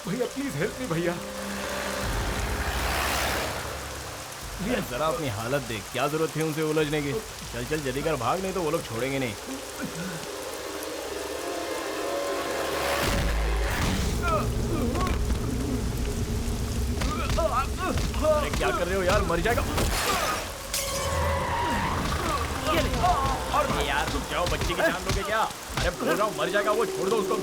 भैया प्लीज हेल्प मी भैया। भैया जरा अपनी हालत देख, क्या जरूरत थी उनसे उलझने की। चल चल जल्दी कर, भाग, नहीं तो वो लोग छोड़ेंगे नहीं। अरे क्या कर रहे हो यार, मर जाएगा। और यार रुक जाओ, बच्ची की जान लोगे क्या? अरे बोल रहा हूँ मर जाएगा वो, छोड़ दो उसको।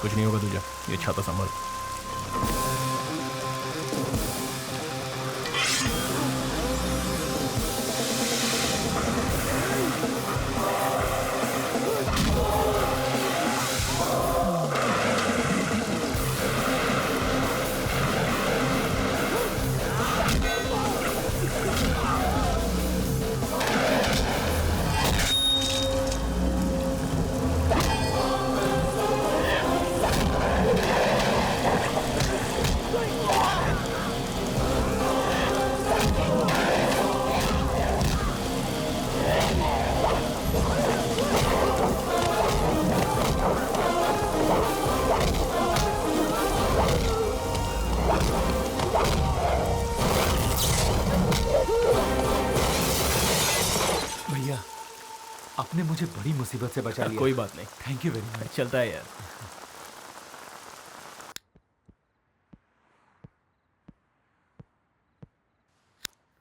कुछ नहीं होगा तुझे, ये छाता संभाल। भैया, आपने मुझे बड़ी मुसीबत से बचा लिया। कोई बात नहीं, थैंक यू वेरी मच। चलता है यार।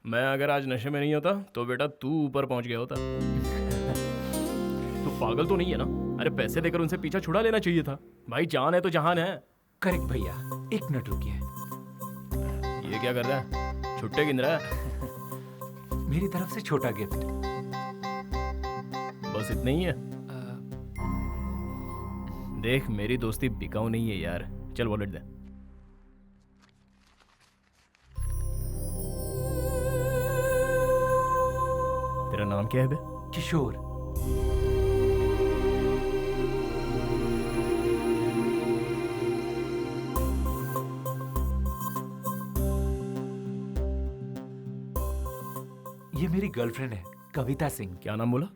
मैं अगर आज नशे में नहीं होता तो बेटा तू ऊपर पहुंच गया होता। तू पागल तो नहीं है ना? अरे पैसे देकर उनसे पीछा छुड़ा लेना चाहिए था। भाई जान है तो जहान है। करेक्ट भैया, एक मिनट रुकिए। ये क्या कर रहा है? छुट्टे गिन रहा है? मेरी तरफ से छोटा गिफ्ट। बस इतना ही है? देख मेरी दोस्ती बिकाऊ नहीं है यार। चल वॉलेट दे। तेरा नाम क्या है बे? किशोर। ये मेरी गर्लफ्रेंड है, कविता सिंह। क्या नाम बोला?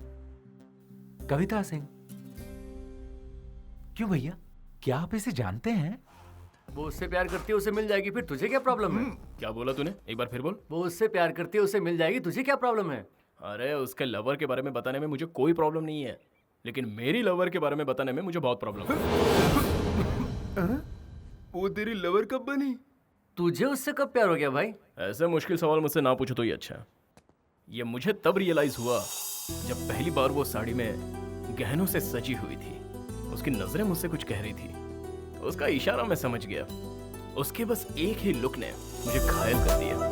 कविता सिंह। क्यों भैया, क्या आप इसे जानते हैं? वो उससे प्यार करती है, उसे मिल जाएगी, फिर तुझे क्या प्रॉब्लम है? क्या बोला तूने? एक बार फिर बोल। वो उससे प्यार करती है, उसे मिल जाएगी, तुझे क्या प्रॉब्लम है? अरे उसके लवर के बारे में बताने में मुझे कोई प्रॉब्लम नहीं है, लेकिन मेरी लवर के बारे में बताने में मुझे बहुत प्रॉब्लम है। वो तेरी लवर कब बनी? तुझे उससे कब प्यार हो गया भाई? ऐसे मुश्किल सवाल मुझसे ना पूछो तो ही अच्छा है। ये मुझे तब रियलाइज हुआ जब पहली बार वो साड़ी में गहनों से सजी हुई थी। उसकी नजरें मुझसे कुछ कह रही थी, उसका इशारा मैं समझ गया। उसके बस एक ही लुक ने मुझे घायल कर दिया।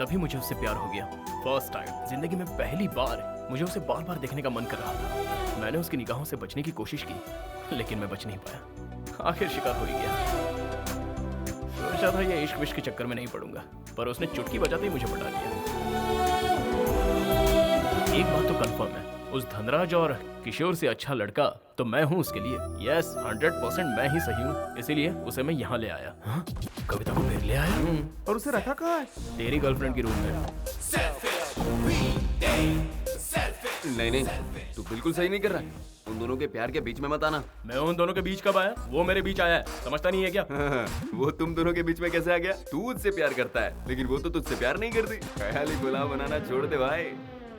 तभी मुझे उससे प्यार हो गया। फर्स्ट टाइम जिंदगी में पहली बार मुझे उसे बार बार देखने का मन कर रहा था। मैंने उसकी निगाहों से बचने की कोशिश की, लेकिन मैं बच नहीं पाया। आखिर शिकार हो ही गया। सोचा था ये इश्क विश्क के चक्कर में नहीं पड़ूंगा, पर उसने चुटकी बजाते ही मुझे पटा लिया। एक बात तो कंफर्म है, उस धनराज और किशोर से अच्छा लड़का तो मैं हूँ उसके लिए। यस 100% मैं ही सही हूँ, इसीलिए उसे मैं यहाँ ले आया। हाँ? कविता को फिर ले आया? और उसे रखा कहाँ है? तेरी गर्लफ्रेंड की रूम में। नहीं, तू बिल्कुल सही नहीं कर रहा है। उन दोनों के प्यार के बीच में मत आना। मैं उन दोनों के बीच कब आया? वो मेरे बीच आया है, समझता नहीं है क्या? वो तुम दोनों के बीच में कैसे आ गया? तू उससे प्यार करता है, लेकिन वो तो तुझसे प्यार नहीं करती। ख्याली गुलाम बनाना छोड़ दे भाई।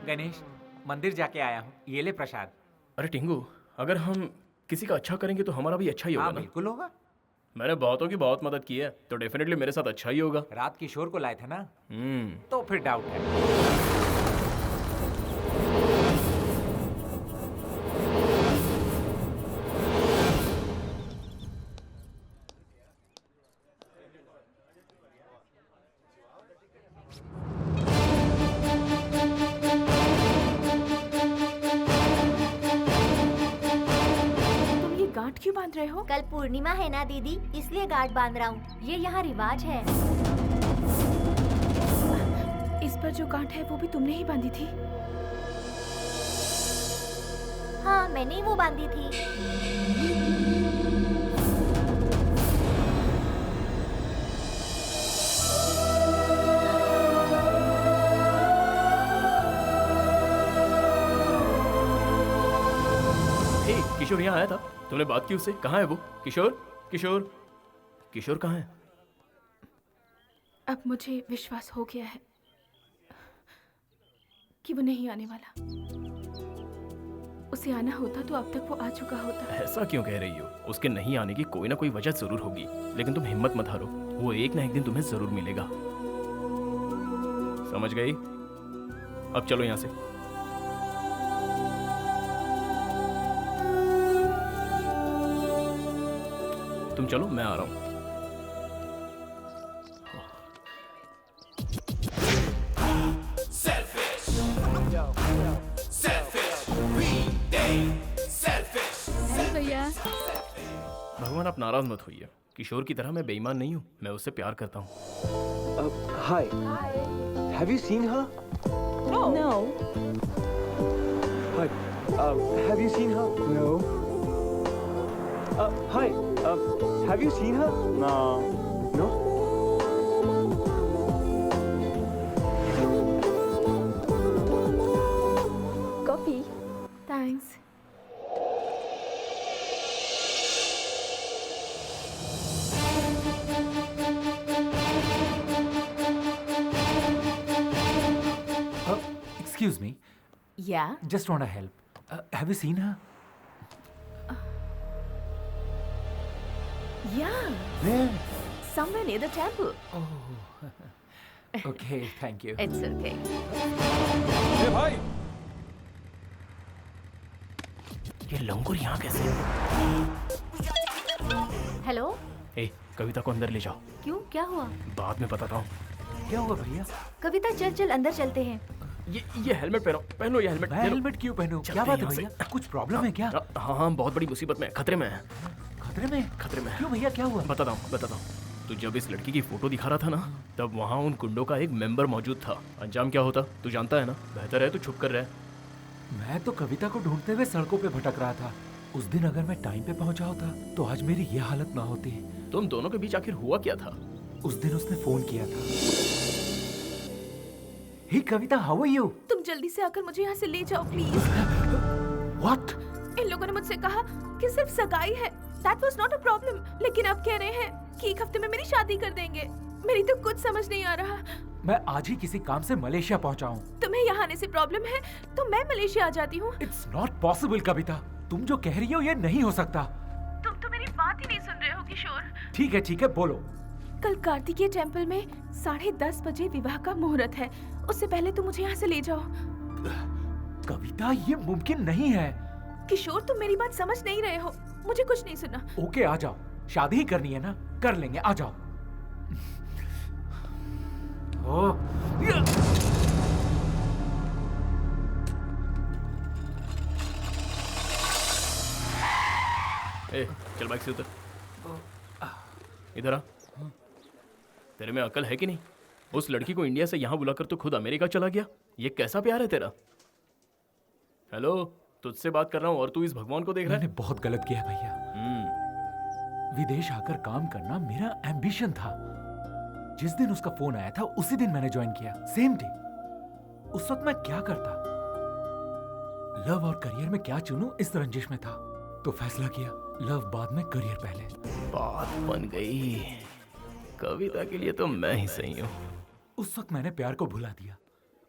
गणेश, मंदिर जाके आया हूँ, ये ले प्रसाद। अरे टिंगू, अगर हम किसी का अच्छा करेंगे तो हमारा भी अच्छा ही होगा हाँ ना? बिल्कुल होगा। मैंने बहुतों की बहुत मदद की है, तो डेफिनेटली मेरे साथ अच्छा ही होगा। रात किशोर को लाए थे ना, हम्म। तो फिर डाउट है। गांठ क्यों बांध रहे हो? कल पूर्णिमा है ना दीदी, इसलिए गांठ बांध रहा हूँ। ये यहाँ रिवाज है। इस पर जो गांठ है वो भी तुमने ही बांधी थी? हाँ, मैंने ही वो बांधी थी। किशोर यहाँ आया था, तुमने बात की उससे? कहाँ है वो? किशोर किशोर किशोर कहाँ है? अब मुझे विश्वास हो गया है कि वो नहीं आने वाला। उसे आना होता तो अब तक वो आ चुका होता। ऐसा क्यों कह रही हो? उसके नहीं आने की कोई ना कोई वजह जरूर होगी, लेकिन तुम हिम्मत मत हारो, वो एक ना एक दिन तुम्हें जरूर मिलेगा। समझ गई? अब चलो यहाँ से। तुम चलो, मैं आ रहा हूँ। भैया भगवान, आप नाराज मत होइए। किशोर की तरह मैं बेईमान नहीं हूँ, मैं उससे प्यार करता हूँ। Hi. Have you seen her? No. Hi. Have you seen her? No. Hi. Have you seen her? No. No? Coffee. Thanks. Excuse me. Yeah. Just want to help. Have you seen her? Yeah. Where? Somewhere near the temple. Oh. Okay, thank you. It's okay. भाई, ये लंगूर यहाँ कैसे? Hello, ए, कविता को अंदर ले जाओ। क्यों, क्या हुआ? बाद में बताता हूँ। क्या हुआ भैया? कविता, चल अंदर चलते हैं। ये हेलमेट पहनो ये हेलमेट। मैं हेलमेट क्यों पहनूं? क्या बात है भैया? कुछ प्रॉब्लम है क्या? हाँ, बहुत बड़ी मुसीबत में, खतरे में है। खतरे में? क्यों भैया, क्या हुआ? बताता हूँ। तू जब इस लड़की की फोटो दिखा रहा था ना, तब वहाँ उन गुंडों का एक मेंबर मौजूद था। अंजाम क्या होता तू जानता है ना? बेहतर है तू छुप कर रहे। मैं तो कविता को ढूंढते हुए सड़कों पे भटक रहा था। उस दिन अगर मैं टाइम पे पहुंचा होता तो आज मेरी ये हालत ना होती। तुम दोनों के बीच आखिर हुआ क्या था? उस दिन उसने फोन किया था। हे कविता, हाउ आर यू? तुम जल्दी से आकर मुझे यहाँ से ले जाओ प्लीज। व्हाट? इन लोगों ने मुझसे कहा कि सिर्फ सगाई है। That was not a problem. लेकिन अब कह रहे हैं कि एक हफ्ते में मेरी शादी कर देंगे। मेरी तो कुछ समझ नहीं आ रहा। मैं आज ही किसी काम से मलेशिया पहुंचा हूँ। तुम्हें यहाँ आने से प्रॉब्लम है तो मैं मलेशिया आ जाती हूँ। It's not possible कविता। तुम जो कह रही हो ये नहीं हो सकता। तुम तो मेरी बात ही नहीं सुन रहे हो किशोर। ठीक है, बोलो। कल कार्तिकेय टेम्पल में 10:30 बजे विवाह का मुहूर्त है। उससे पहले तुम मुझे यहाँ से ले जाओ। कविता, ये मुमकिन नहीं है। किशोर, तुम मेरी बात समझ नहीं रहे हो। मुझे कुछ नहीं सुनना। ओके, आ जाओ। शादी ही करनी है ना? कर लेंगे, आ जाओ। ए, चल बाइक से उतर। इधर आ। तेरे में अकल है कि नहीं? उस लड़की को इंडिया से यहाँ बुलाकर तो खुद अमेरिका चला गया। ये कैसा प्यार है तेरा? हेलो, तुझसे बात कर रहा हूँ और तू इस भगवान को देख रहा है? मैंने बहुत गलत किया भैया। विदेश आकर काम करना मेरा एम्बिशन था। जिस दिन उसका फोन आया था उसी दिन मैंने ज्वाइन किया, सेम डे। उस वक्त मैं क्या करता? लव और करियर में क्या चुनूं, इस रंजिश में था। तो फैसला किया, लव बाद में, करियर पहले। बात बन गई। कविता के लिए तो मैं ही सही हूँ। उस वक्त मैंने प्यार को भुला दिया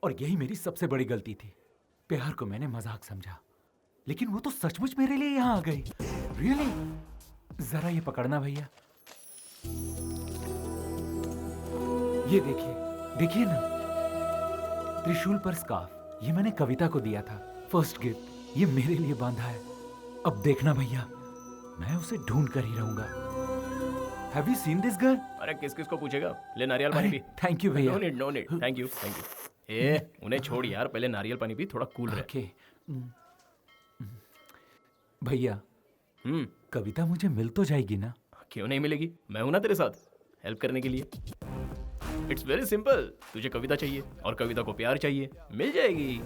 और यही मेरी सबसे बड़ी गलती थी। प्यार को मैंने मजाक समझा, लेकिन वो तो सचमुच मेरे लिए यहाँ आ गई। रियली? जरा ये पकड़ना भैया। ये देखिए ना, त्रिशूल पर स्कार्फ। ये मैंने कविता को दिया था, फर्स्ट गिफ्ट। ये मेरे लिए बांधा है। अब देखना भैया, मैं उसे ढूंढ कर ही रहूंगा। Have you seen this girl? अरे किस को पूछेगा? ले नारियल पानी पी। थैंक यू भैया। No need. Thank you. ए, उन्हें छोड़ यार, पहले नारियल पानी पी, थोड़ा कूल रहे। ओके। भैया, कविता मुझे मिल तो जाएगी ना? क्यों नहीं मिलेगी? मैं हूं ना तेरे साथ हेल्प करने के लिए। It's very simple. तुझे कविता चाहिए और कविता को प्यार चाहिए, मिल जाएगी।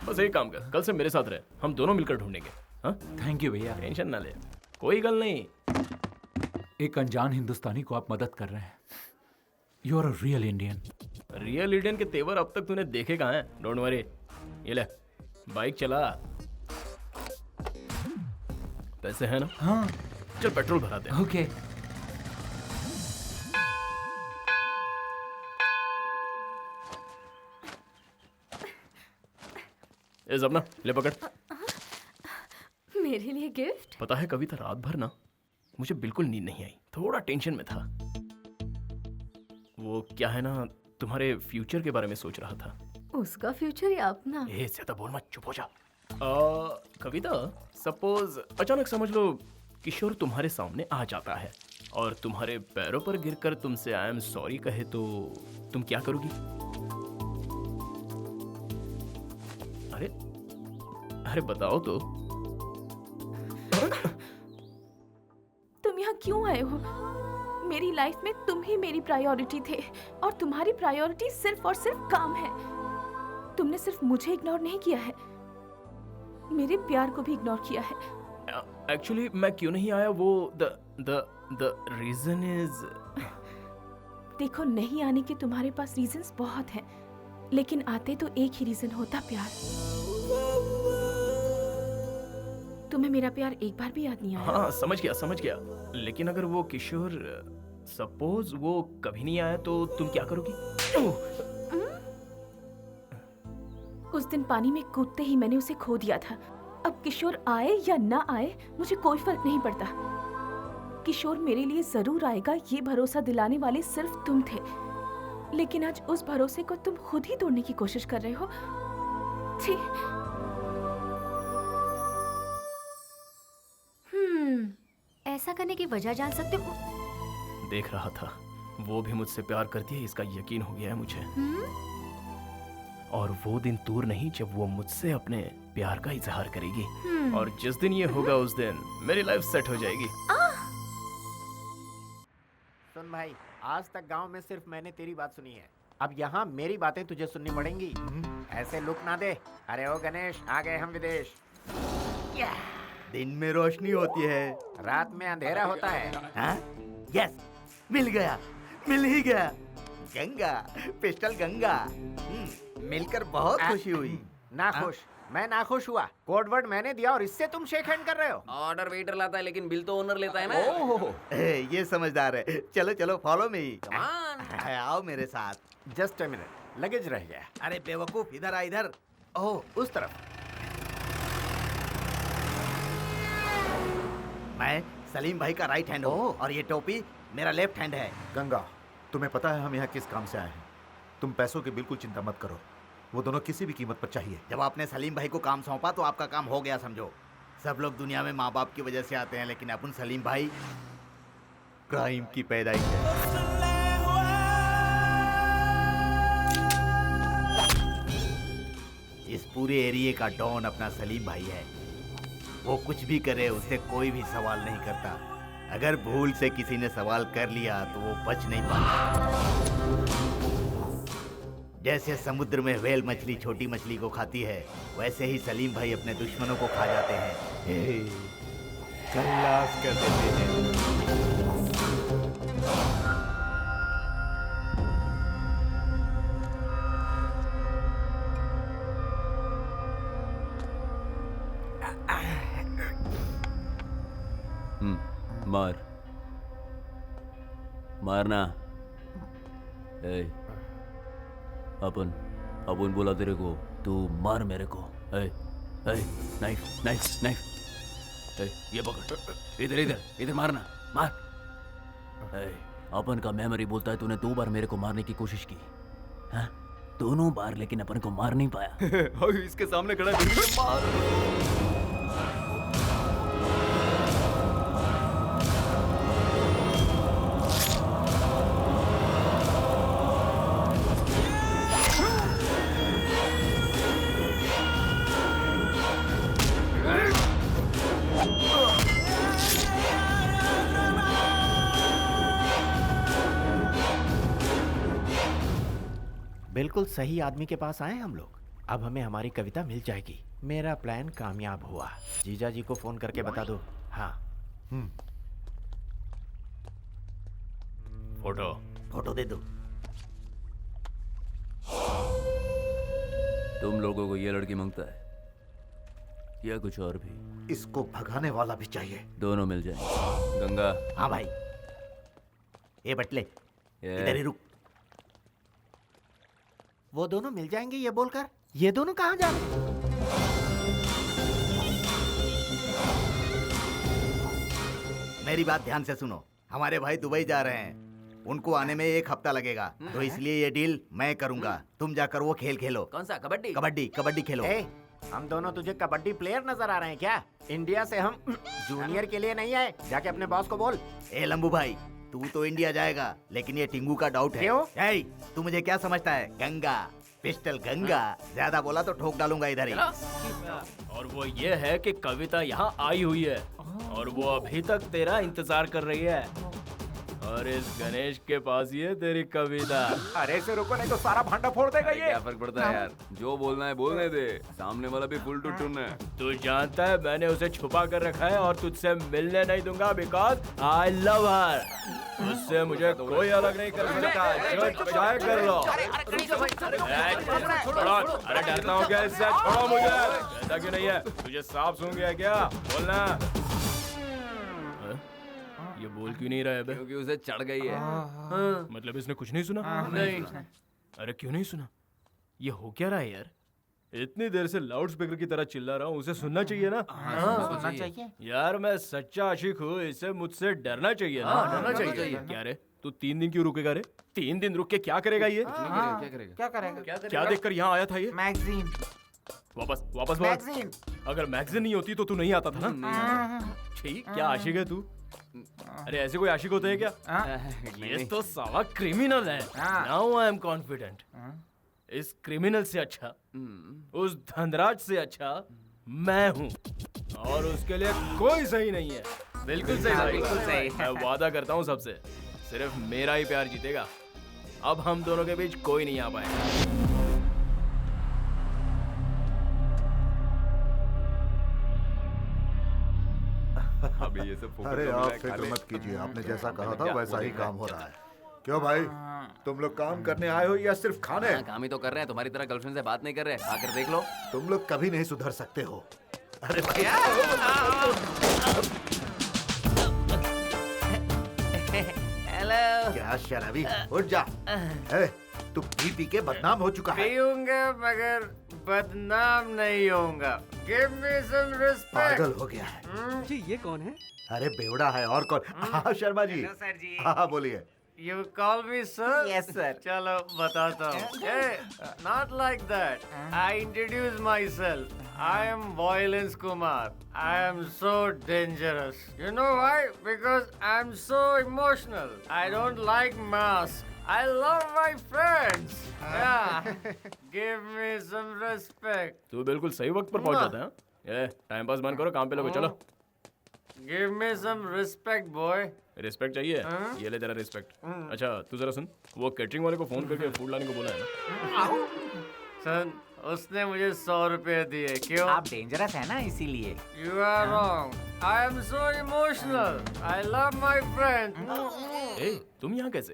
बस एक काम कर, कल से मेरे साथ रहे, हम दोनों मिलकर ढूंढेंगे। हाँ? थैंक यू भैया। टेंशन ना ले, कोई गल नहीं। एक अनजान हिंदुस्तानी को आप मदद कर रहे हैं। You are a real Indian. Real Indian के तेवर अब तक तूने देखे कहाँ हैं? Don't worry. ये ले, बाइक चला। पैसे है ना? हाँ। चल पेट्रोल भराते हैं। ओके। ए ज़बना, ले पकड़। मेरे लिए गिफ्ट? पता है कविता, रात भर ना मुझे बिल्कुल नींद नहीं आई, थोड़ा टेंशन में था। वो क्या है ना, तुम्हारे फ्यूचर के बारे में सोच रहा था। उसका फ्यूचर या अपना? ए ज्यादा बोल मत, चुप हो जा। कविता, सपोज अचानक समझ लो किशोर तुम्हारे सामने आ जाता है और तुम्हारे पैरों पर गिरकर तुमसे आई एम सॉरी कहे तो तुम क्या करोगी? अरे अरे बताओ तो। तुम यहाँ क्यों आए हो? मेरी लाइफ में तुम ही मेरी प्रायोरिटी थे और तुम्हारी प्रायोरिटी सिर्फ और सिर्फ काम है। तुमने सिर्फ मुझे इग्नोर नहीं किया है, मेरे प्यार को भी इग्नोर किया है। एक्चुअली मैं क्यों नहीं आया वो द रीजन इज। देखो, नहीं आने के तुम्हारे पास रीजंस बहुत हैं, लेकिन आते तो एक ही रीजन होता, प्यार। तुम्हें मेरा प्यार एक बार भी याद नहीं आया? हाँ समझ गया। लेकिन अगर वो किशोर सपोज वो कभी नहीं आया तो तुम क्या करोगी? उस दिन पानी में कूदते ही मैंने उसे खो दिया था। अब किशोर आए या ना आए मुझे कोई फर्क नहीं पड़ता। किशोर मेरे लिए जरूर आएगा, ये भरोसा दिलाने वाले सिर्फ तुम थे। लेकिन आज उस भरोसे को तुम खुद ही तोड़ने की कोशिश कर रहे हो। छी। ऐसा करने की वजह जान सकते हो? देख रहा था, वो भी मुझसे प्यार करती है, इसका यकीन हो गया है मुझे। और वो दिन दूर नहीं जब वो मुझसे अपने प्यार का इजहार करेगी। और जिस दिन ये होगा उस दिन मेरी लाइफ सेट हो जाएगी। सुन भाई, आज तक गांव में सिर्फ मैंने तेरी बात सुनी है, अब यहाँ मेरी बातें तुझे सुननी पड़ेंगी। ऐसे लुक ना दे। अरे ओ गणेश, आ गए हम विदेश। दिन में रोशनी होती है, रात में अंधेरा होता है। हाँ? यस, मिल ही गया। गंगा, पिस्टल गंगा। मिलकर बहुत खुशी हुई। नाखुश? मैं नाखुश हुआ? कोड वर्ड मैंने दिया और इससे तुम शेक हैंड कर रहे हो? ऑर्डर वेटर लाता है लेकिन बिल तो ओनर लेता है ना। ओह, ये समझदार है। चलो फॉलो मी। आओ मेरे साथ। जस्ट अ मिनट, लगेज रह गया। अरे बेवकूफ, इधर आ इधर। ओह, उस तरफ। मैं सलीम भाई का राइट हैंड हूँ और ये टोपी मेरा लेफ्ट हैंड है। गंगा, तुम्हें पता है हम यहाँ किस काम से आए हैं? तुम पैसों की बिल्कुल चिंता मत करो, वो दोनों किसी भी कीमत पर चाहिए। जब आपने सलीम भाई को काम सौंपा तो आपका काम हो गया समझो। सब लोग दुनिया में माँ बाप की वजह से आते हैं, लेकिन अपन सलीम भाई क्राइम की पैदाइश है। इस पूरे एरिया का डॉन अपना सलीम भाई है। वो कुछ भी करे उससे कोई भी सवाल नहीं करता। अगर भूल से किसी ने सवाल कर लिया तो वो बच नहीं पाता। जैसे समुद्र में व्हेल मछली छोटी मछली को खाती है, वैसे ही सलीम भाई अपने दुश्मनों को खा जाते हैं, खल्लास कर देते हैं। मारना। अपन बोला तेरे को, तू मार मेरे को। Knife knife knife. ये पकड़, इधर मारना, मार। अपन का मेमोरी बोलता है तूने 2 बार मेरे को मारने की कोशिश की, हाँ? दोनों बार, लेकिन अपन को मार नहीं पाया। इसके सामने खड़ा है, मार। बिल्कुल सही आदमी के पास आए हम लोग। अब हमें हमारी कविता मिल जाएगी। मेरा प्लान कामयाब हुआ। जीजा जी को फोन करके बता दो। हाँ। फोटो दे दो। तुम लोगों को ये लड़की मांगता है या कुछ और भी? इसको भगाने वाला भी चाहिए। दोनों मिल जाए। गंगा। हाँ भाई। ये बटले, इधर ही रुक। वो दोनों मिल जाएंगे ये बोलकर ये दोनों कहाँ जा रहे? मेरी बात ध्यान से सुनो। हमारे भाई दुबई जा रहे हैं, उनको आने में 1 हफ्ता लगेगा, तो इसलिए ये डील मैं करूंगा। तुम जाकर वो खेल खेलो। कौन सा? कबड्डी? कबड्डी खेलो। हम दोनों तुझे कबड्डी प्लेयर नजर आ रहे हैं क्या? इंडिया से हम जूनियर के लिए नहीं आए। जाके अपने बॉस को बोल। ए लंबू भाई, तू तो इंडिया जाएगा, लेकिन ये टिंगू का डाउट है। क्यों? ए, तू मुझे क्या समझता है? गंगा, पिस्टल गंगा। ज्यादा बोला तो ठोक डालूंगा इधर ही। और वो ये है कि कविता यहाँ आई हुई है और वो अभी तक तेरा इंतजार कर रही है। और इस गणेश के पास ये तेरी कविता। अरे इसे रुको नहीं तो सारा भांडा फोड़ देगा ये। क्या फर्क पड़ता है यार, जो बोलना है बोलने दे, सामने वाला भी फुल टू टून है। तू जानता है मैंने उसे छुपा कर रखा है और तुझसे मिलने नहीं दूंगा बिकॉज आई लव हर। उससे मुझे कोई अलग नहीं कर सकता, जो चाहे कर लो। अरे डरता हूँ क्या इससे? छोड़ो मुझे। ऐसा क्यों नहीं है? तुझे सांप सूंघ गया क्या? बोलना। ये बोल क्यों नहीं रहा है बे? क्योंकि उसे चढ़ गई है। मतलब इसने कुछ नहीं सुना? नहीं। अरे क्यों नहीं सुना? ये हो क्या रहा है यार? इतनी देर से लाउड स्पीकर की तरह चिल्ला रहा हूँ, उसे सुनना चाहिए ना? सुनना चाहिए। यार मैं सच्चा आशिक हूँ, इसे मुझसे डरना चाहिए ना? डरना चाहिए। क्या रे, तू 3 दिन क्यों रुकेगा रे? 3 दिन रुक के क्या करेगा ये? क्या करेगा? क्या देखकर यहाँ आया था ये? मैगजीन। वापस वापस बोल। मैगजीन। अगर मैगजीन नहीं होती तो तू नहीं आता था ना? ठीक, क्या आशिक है तू? अरे ऐसे कोई आशिक होते हैं क्या? ये तो साला क्रिमिनल है। Now I am confident. इस क्रिमिनल से अच्छा, उस धनराज से अच्छा मैं हूँ और उसके लिए कोई सही नहीं है। बिल्कुल सही भाई, बिल्कुल सही। मैं वादा करता हूँ सबसे, सिर्फ मेरा ही प्यार जीतेगा। अब हम दोनों के बीच कोई नहीं आ पाएगा। अभी ये सब अरे आप फिक्र मत कीजिए, आपने जैसा कहा था वैसा ही काम हो रहा है। क्यों भाई, तुम लोग काम करने आए हो या सिर्फ खाने? काम ही तो कर रहे हैं, तुम्हारी तरह गर्लफ्रेंड से बात नहीं कर रहे। आकर देख लो। तुम लोग कभी नहीं सुधर सकते हो। अरे भाई हेलो। क्या शराबी, उठ जा। ए, तू पी के बदनाम हो चुका है। पीऊंगा मगर बदनाम नहीं होऊंगा। Give me some respect. पागल हो गया है। जी ये कौन है? अरे बेवड़ा है और कौन? हाँ शर्मा जी। Hello, sir जी। हाँ बोलिए। You call me sir? Yes sir. चलो बताता हूँ। Hey, not like that. I introduce myself. I am Violence Kumar. I am so dangerous. You know why? Because I'm so emotional. I don't like masks. I love my friends. Yeah. Give me some respect. तू बिल्कुल सही वक्त पर पहुंच जाता है। Time pass बंद करो, काम पे लगो। चलो। Give me some respect, boy. Respect चाहिए? ये ले तेरा रिस्पेक्ट। अच्छा तू जरा सुन, वो कैटरिंग वाले को फोन करके फूड लाने को बोला है ना? सन, उसने मुझे 100 रुपए दिए। क्यों? आप डेंजरस है ना इसीलिए। You are wrong. I am so emotional. I love my friend. ए, तुम यहाँ कैसे?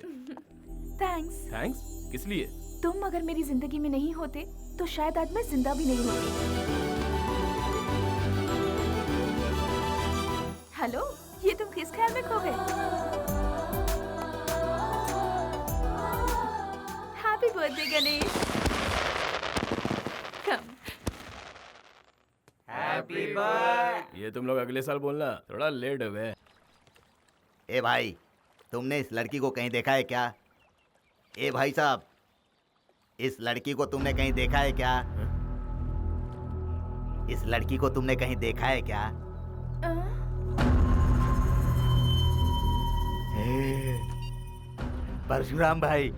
थैंक्स। थैंक्स? किस लिए? तुम अगर मेरी जिंदगी में नहीं होते तो शायद आज मैं जिंदा भी नहीं होती। हेलो, ये तुम किस ख्याल में खो गए? Happy birthday Ganesh. Come. Happy birthday. ये तुम लोग अगले साल बोलना, थोड़ा लेट हुए। ए भाई, तुमने इस लड़की को कहीं देखा है क्या? ए भाई साहब, इस लड़की को तुमने कहीं देखा है क्या? इस लड़की को तुमने कहीं देखा है क्या? परशुराम भाई,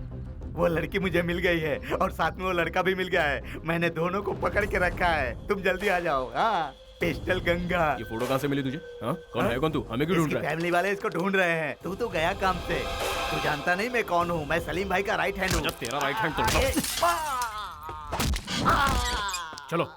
वो लड़की मुझे मिल गई है और साथ में वो लड़का भी मिल गया है। मैंने दोनों को पकड़ के रखा है। तुम जल्दी आ जाओ। हाँ, पिस्टल गंगा। ये फोटो कहाँ से मिली तुझे? हाँ? कौन है कौन तू? हमें क्यों ढूंढ रहा है? फैमिली वाले इसको ढूंढ रहे हैं। तू तो गया काम से। तू जानता नहीं मैं कौन हूँ? मैं सलीम भाई का राइट हैंड हूँ। तेरा राइट हैंड तोड़। चलो।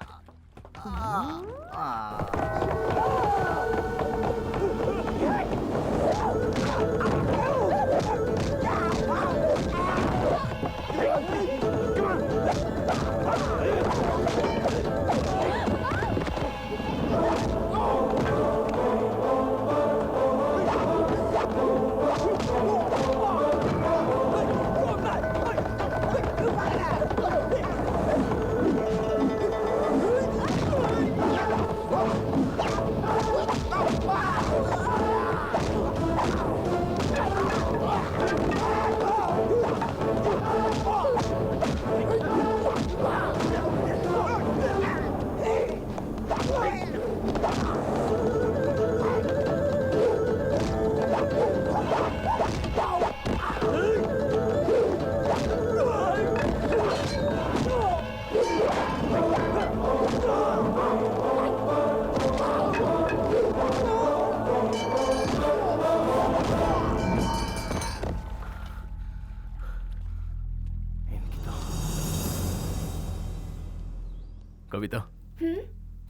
कविता,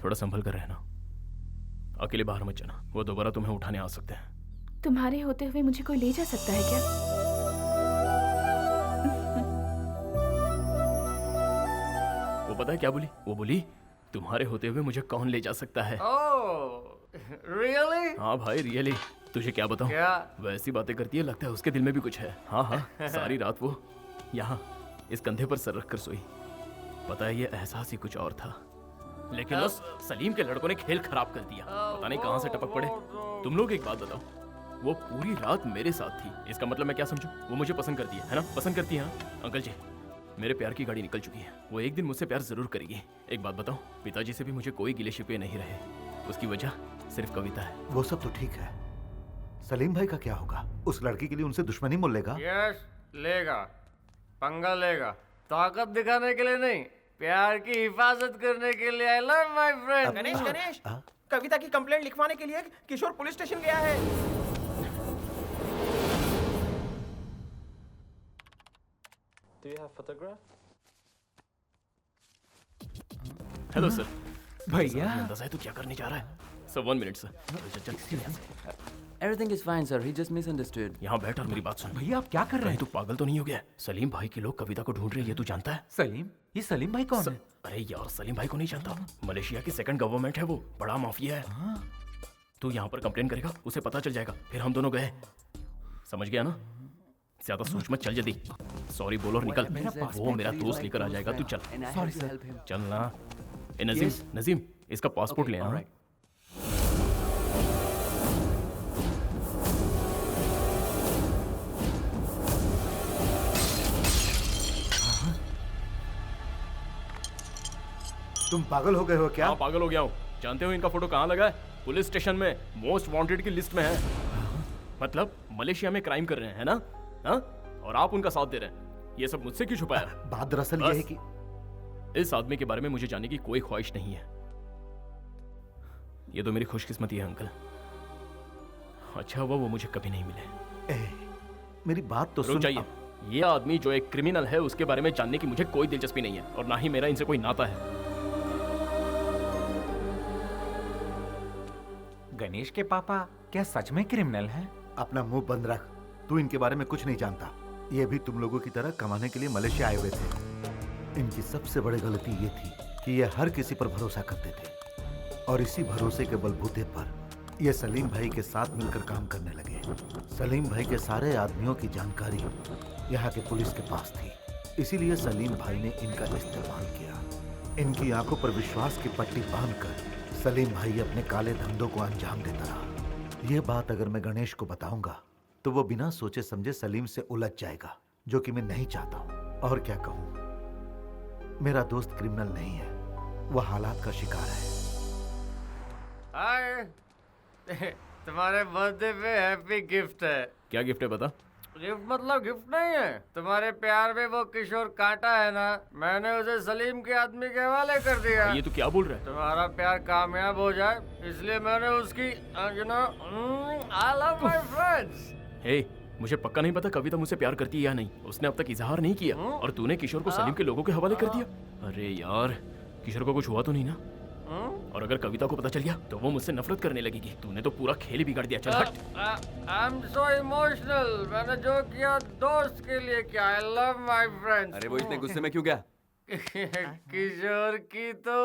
थोड़ा संभल कर रहना। अकेले बाहर मत जाना, वो दोबारा तुम्हें उठाने आ सकते हैं। तुम्हारे होते हुए मुझे कोई ले जा सकता है क्या? वो पता है क्या बोली? वो बोली तुम्हारे होते हुए मुझे कौन ले जा सकता है। रियली? हाँ भाई रियली। तुझे क्या बताऊं? क्या? वैसी बातें करती है, लगता है उसके दिल में भी कुछ है। हाँ हाँ, सारी रात वो यहाँ इस कंधे पर सर रखकर सोई। पता है ये एहसास ही कुछ और था, लेकिन उस सलीम के लड़कों ने खेल खराब कर दिया। पता नहीं कहाँ से टपक पड़े। तुम लोग एक बात बताओ, वो पूरी रात मेरे साथ थी, इसका मतलब मैं क्या समझूं? वो मुझे पसंद करती है ना? पसंद करती है। अंकल जी, मेरे प्यार की गाड़ी निकल चुकी है, वो एक दिन मुझसे प्यार जरूर करेगी। एक बात बताओ, पिताजी से भी मुझे कोई गिले शिकवे नहीं रहे, उसकी वजह सिर्फ कविता है। वो सब तो ठीक है, सलीम भाई का क्या होगा? उस लड़की के लिए उनसे दुश्मनी मोल लेगा? यस, लेगा, पंगा लेगा, ताकत दिखाने के लिए नहीं, प्यार की हिफाजत करने के लिए। I love my friend. Ganesh, Kavita की कंप्लेंट लिखवाने के लिए किशोर पुलिस स्टेशन गया है। Do you have photograph? Hello sir. भैया अंदाजा है तू क्या करने जा रहा है? Sir 1 minute sir. Everything is fine, sir. He just misunderstood. यहाँ बैठ और मेरी बात सुन। भैया आप क्या कर रहे हैं? तू पागल तो नहीं हो गया? सलीम भाई के लोग कविता को ढूंढ रहे हैं, ये तू जानता है? सलीम? ये सलीम भाई कौन है? अरे यार सलीम भाई को नहीं जानता? मलेशिया की सेकंड गवर्नमेंट है, वो बड़ा माफिया है। तू यहाँ पर कंप्लेन करेगा, उसे पता चल जाएगा, फिर हम दोनों गए। समझ गया ना? ज्यादा सोच मत, चल जल्दी। सॉरी बोल और निकल। वो मेरा दोस्त लेकर आ जाएगा, तू चल। Sorry sir. चल ना। ए नजीम, नजीम इसका पासपोर्ट ले आ। तुम पागल हो गए हो क्या? हाँ पागल हो गया हूँ। जानते हो इनका फोटो कहाँ लगा है? पुलिस स्टेशन में, मोस्ट वांटेड की लिस्ट में है। मतलब मलेशिया में क्राइम कर रहे हैं ना? हाँ? और आप उनका साथ दे रहे हैं। ये सब मुझसे क्यों छुपाया? बात दरअसल ये है कि इस आदमी के बारे में मुझे जानने की कोई ख्वाहिश नहीं है। ये तो मेरी खुशकिस्मती है अंकल। अच्छा हुआ वो मुझे कभी नहीं मिले। मेरी बात तो सुन। जाइए, ये आदमी जो एक क्रिमिनल है उसके बारे में जानने की मुझे कोई दिलचस्पी नहीं है, और ना ही मेरा इनसे कोई नाता है। गणेश के पापा क्या सच में क्रिमिनल हैं? अपना मुंह बंद रख, तू इनके बारे में कुछ नहीं जानता। ये भी तुम लोगों की तरह कमाने के लिए मलेशिया आए हुए थे। इनकी सबसे बड़ी गलती ये थी कि ये हर किसी पर भरोसा करते थे, और इसी भरोसे के बलबूते पर ये सलीम भाई के साथ मिलकर काम करने लगे। सलीम भाई के सारे आदमियों की जानकारी यहाँ के पुलिस के पास थी, इसीलिए सलीम भाई ने इनका इस्तेमाल किया। इनकी आंखों पर विश्वास की पट्टी बांधकर सलीम भाई अपने काले धंधों को अंजाम देता रहा। यह बात अगर मैं गणेश को बताऊंगा तो वो बिना सोचे समझे सलीम से उलझ जाएगा, जो कि मैं नहीं चाहता हूँ। और क्या कहूँ, मेरा दोस्त क्रिमिनल नहीं है, वह हालात का शिकार है। हाय, तुम्हारे बर्थडे पे हैप्पी गिफ्ट है। क्या गिफ्ट है बता? गिफ्ट मतलब गिफ्ट नहीं है, तुम्हारे प्यार में वो किशोर कांटा है ना, मैंने उसे सलीम के आदमी के हवाले कर दिया। ये तू क्या बोल रहा है? तुम्हारा प्यार कामयाब हो जाए इसलिए मैंने उसकी you know I love my friends. Hey, मुझे पक्का नहीं पता कविता मुझसे प्यार करती है या नहीं, उसने अब तक इजहार नहीं किया, और तूने किशोर को सलीम के लोगों के हवाले कर दिया। अरे यार, किशोर को कुछ हुआ तो नहीं ना? और अगर कविता को पता चल गया तो वो मुझसे नफरत करने लगेगी। तूने तो पूरा खेल ही बिगाड़ दिया। चल हट। आई एम सो इमोशनल, मैंने जो किया दोस्त के लिए किया। आई लव माय फ्रेंड्स। अरे वो इतने गुस्से में क्यों गया? किशोर की तो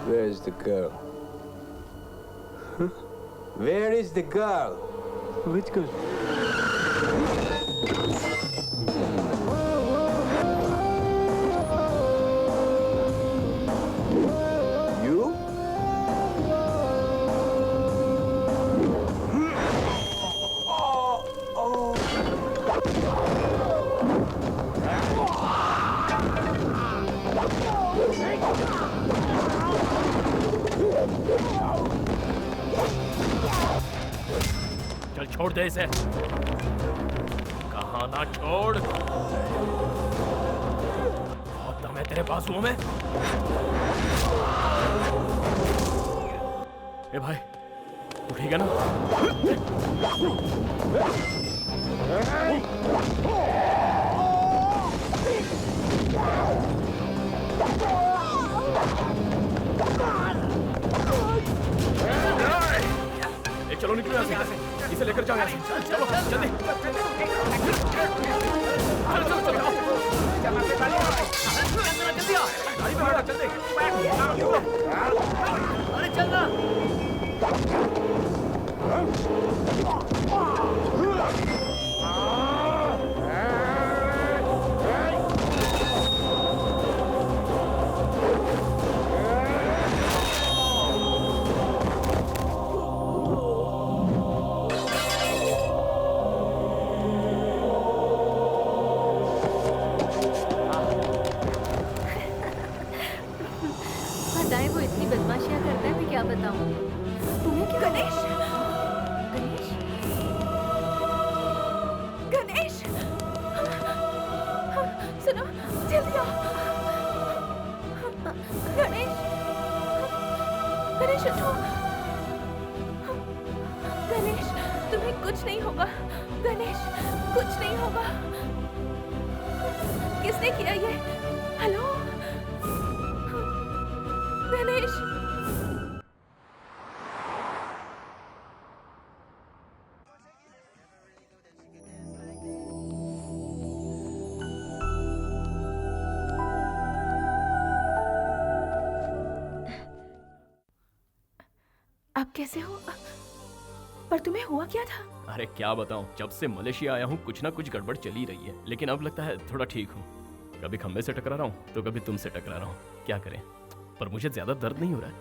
Where is the girl? Huh? Where is the girl? Which girl? छोड़ दे इसे। कहा ना छोड़। बहुत दम है तेरे बाजुओं में। ए भाई, तू ठीक है ना? चलो निकलो यहाँ से। इसे लेकर जाओ यहाँ से। चलो जल्दी। अरे चल ना। बताएं वो इतनी बदमाशियां करता है, मैं क्या बताऊं? तुम्हें क्या? गणेश, गणेश, गणेश, सुनो, जल्दी आओ। गणेश, गणेश उठो। गणेश, तुम्हें कुछ नहीं होगा। गणेश, कुछ नहीं होगा। किसने किया ये? हेलो गणेश। आप कैसे हो? पर तुम्हें हुआ क्या था? अरे क्या बताऊं, जब से मलेशिया आया हूँ कुछ ना कुछ गड़बड़ चली रही है, लेकिन अब लगता है थोड़ा ठीक हूँ। कभी खंबे से टकरा रहा हूँ तो कभी तुमसे टकरा रहा हूँ, क्या करें। पर मुझे ज्यादा दर्द नहीं हो रहा है।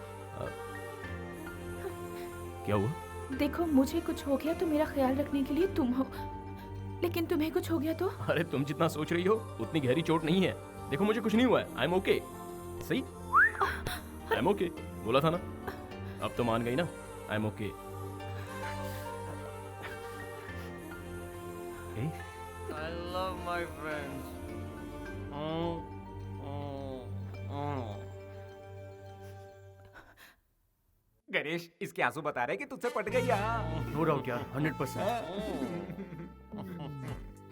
क्या हुआ? देखो, मुझे कुछ हो गया तो मेरा ख्याल रखने के लिए तुम हो, लेकिन तुम्हें कुछ हो गया तो? अरे तुम जितना सोच रही हो उतनी गहरी चोट नहीं है। देखो मुझे कुछ नहीं हुआ है। I am okay. सही, आई एम ओके बोला था ना। अब तो मान गई ना। I am okay. I love my friends. Ganesh, इसके आंसू बता रहे कि तुझसे पट गई। नो डाउट यार, 100%।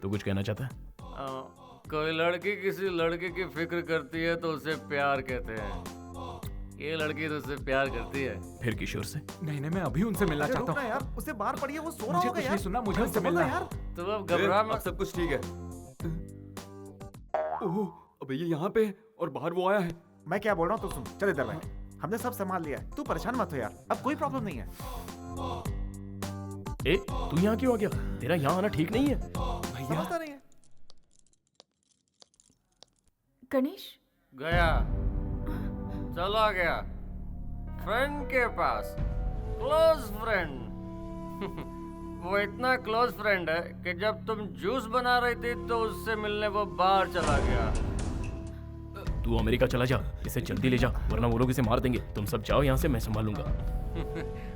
तो कुछ कहना चाहता है? कोई लड़की किसी लड़के की फिक्र करती है तो उसे प्यार कहते हैं। ये लड़की तो उससे प्यार करती है। फिर किशोर से? नहीं नहीं, मैं अभी उनसे मिलना अरे चाहता रुक ना हूँ यार, उसे बाहर पड़ी है, वो सो रहा मुझे होगा कुछ यार। नहीं सुनना, मुझे अरे उनसे समझ मिलना ना है। तो अब घबरा मत। अब सब कुछ ठीक है। ओह, अबे ये यहाँ पे है और बाहर वो आया है। मैं क्या बोल रहा हूँ तो सुन, चल इधर बैठ। हमने सब संभाल लिया है, तू परेशान मत हो यार, अब कोई प्रॉब्लम नहीं है। ए, तू यहाँ क्यों आ गया? तेरा यहाँ आना ठीक नहीं है। समझता नहीं है। गणेश गया, चला गया फ्रेंड के पास, क्लोज फ्रेंड। वो इतना क्लोज फ्रेंड है कि जब तुम जूस बना रही थी तो उससे मिलने वो बाहर चला गया। तू अमेरिका चला जा, इसे जल्दी ले जा वरना वो लोग इसे मार देंगे। तुम सब जाओ यहाँ से, मैं संभालूंगा।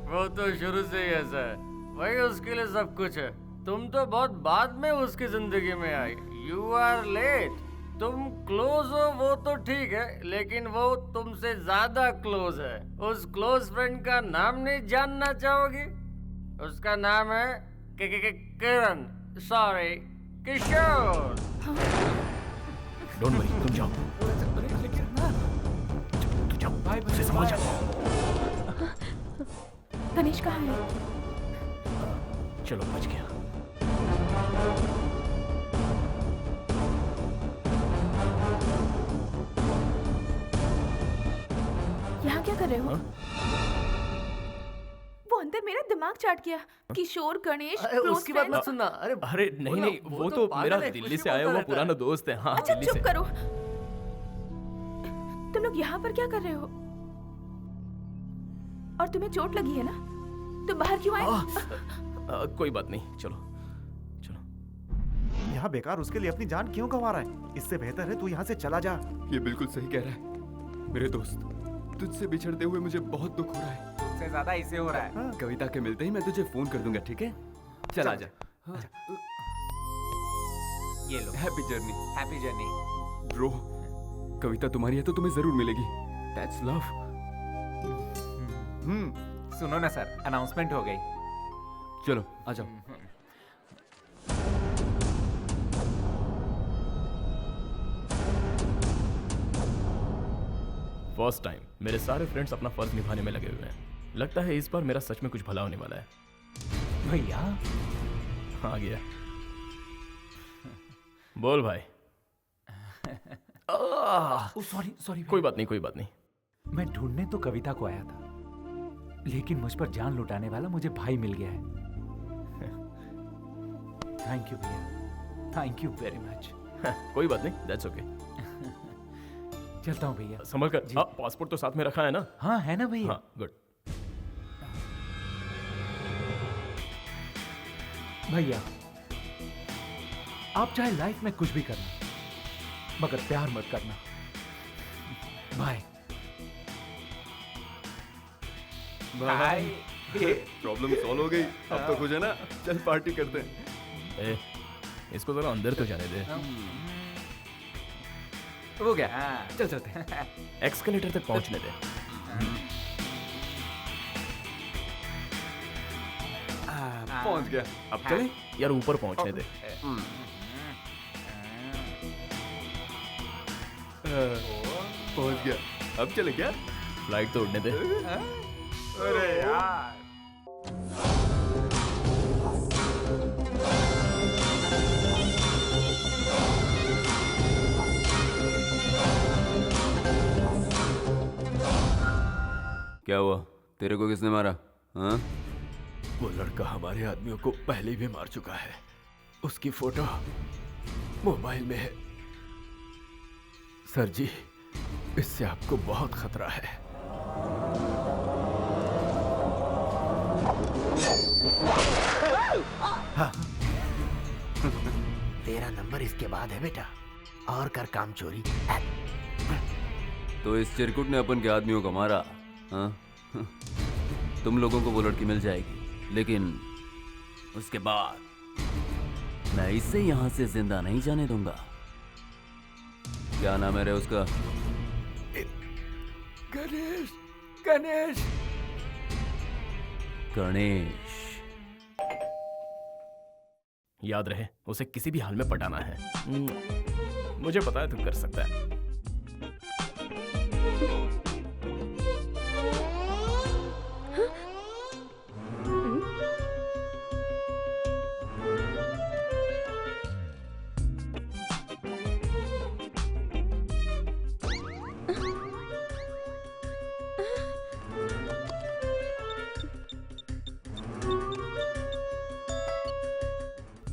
वो तो शुरू से ही ऐसा है, वही उसके लिए सब कुछ है। तुम तो बहुत बाद में उसकी जिंदगी में आई। You are late. तुम क्लोज हो वो तो ठीक है, लेकिन वो तुमसे ज्यादा क्लोज है। उस क्लोज फ्रेंड का नाम नहीं जानना चाहोगी? उसका नाम है किरण, सॉरी किशोर। डोंट वरी, तुम जाओ। तू जाओ, उसे संभाल जा। गणेश कहाँ है? चलो, बच गया। यहाँ क्या कर रहे हो? वो अंदर मेरा दिमाग चाट गया। किशोर, गणेश, अरे close उसकी बात friend। मत सुनना। अरे नहीं नहीं, वो तो मेरा दिल्ली से आया हुआ पुराना दोस्त है। हाँ, अच्छा दिल्ली चुप से। करो। तुम लोग यहाँ पर क्या कर रहे हो? और तुम्हें चोट लगी है ना? तुम बाहर क्यों आए? कोई बात नहीं, चलो। यहाँ बेकार उसके लिए अपनी जान क्यों गंवा रहा है? इससे बेहतर है तू यहाँ से चला जा। ये बिल्कुल सही कह रहा है मेरे दोस्त। तुझसे बिछड़ते हुए मुझे बहुत दुख हो रहा है। तुझसे ज्यादा इसे हो रहा है। कविता के मिलते ही मैं तुझे फोन कर दूंगा, ठीक है? चल आजा। ये लो। Happy journey. Happy journey. Bro, Kavita तुम्हारी है तो तुम्हें जरूर मिलेगी। That's love. सुनो ना सर, अनाउंसमेंट हो गई। चलो आ जाओ। फर्स्ट टाइम मेरे सारे फ्रेंड्स अपना फर्ज निभाने में लगे हुए हैं। लगता है इस बार मेरा सच में कुछ भला होने वाला है। भैया आ गया। बोल भाई। Sorry sorry. कोई बात नहीं, कोई बात नहीं। मैं ढूंढने तो कविता को आया था, लेकिन मुझ पर जान लुटाने वाला मुझे भाई मिल गया है। थैंक यू भैया, थैंक यू वेरी मच। कोई बात नहीं, दैट्स ओके। चलता हूँ भैया। संभल कर। पासपोर्ट तो साथ में रखा है ना? हाँ है ना भैया। हाँ, गुड। भैया आप चाहे लाइफ में कुछ भी करना, मगर प्यार मत करना। Bye bye. प्रॉब्लम सॉल्व हो गई। अब तो खुश है ना? चल पार्टी करते हैं। इसको जरा अंदर तो जाने दे। हो गया। चल चलते हैं। एक्सकलेटर तक पहुंचने दे। पहुंच गया। अब चले? यार ऊपर पहुंचने दे। पहुंच गया। अब चले क्या? फ्लाइट तो उड़ने दे। अरे यार। क्या हुआ? तेरे को किसने मारा? हाँ? वो लड़का हमारे आदमियों को पहले भी मार चुका है। उसकी फोटो मोबाइल में है। सर जी, इससे आपको बहुत खतरा है। हाँ। तेरा नंबर इसके बाद है बेटा, और कर काम चोरी। तो इस चिरकुट ने अपन के आदमियों को मारा? हाँ? तुम लोगों को वो लड़की मिल जाएगी, लेकिन उसके बाद मैं इसे यहाँ से जिंदा नहीं जाने दूंगा। क्या नाम है रे उसका? गणेश। गणेश। गणेश। याद रहे, उसे किसी भी हाल में पटाना है। मुझे पता है तू कर सकता है।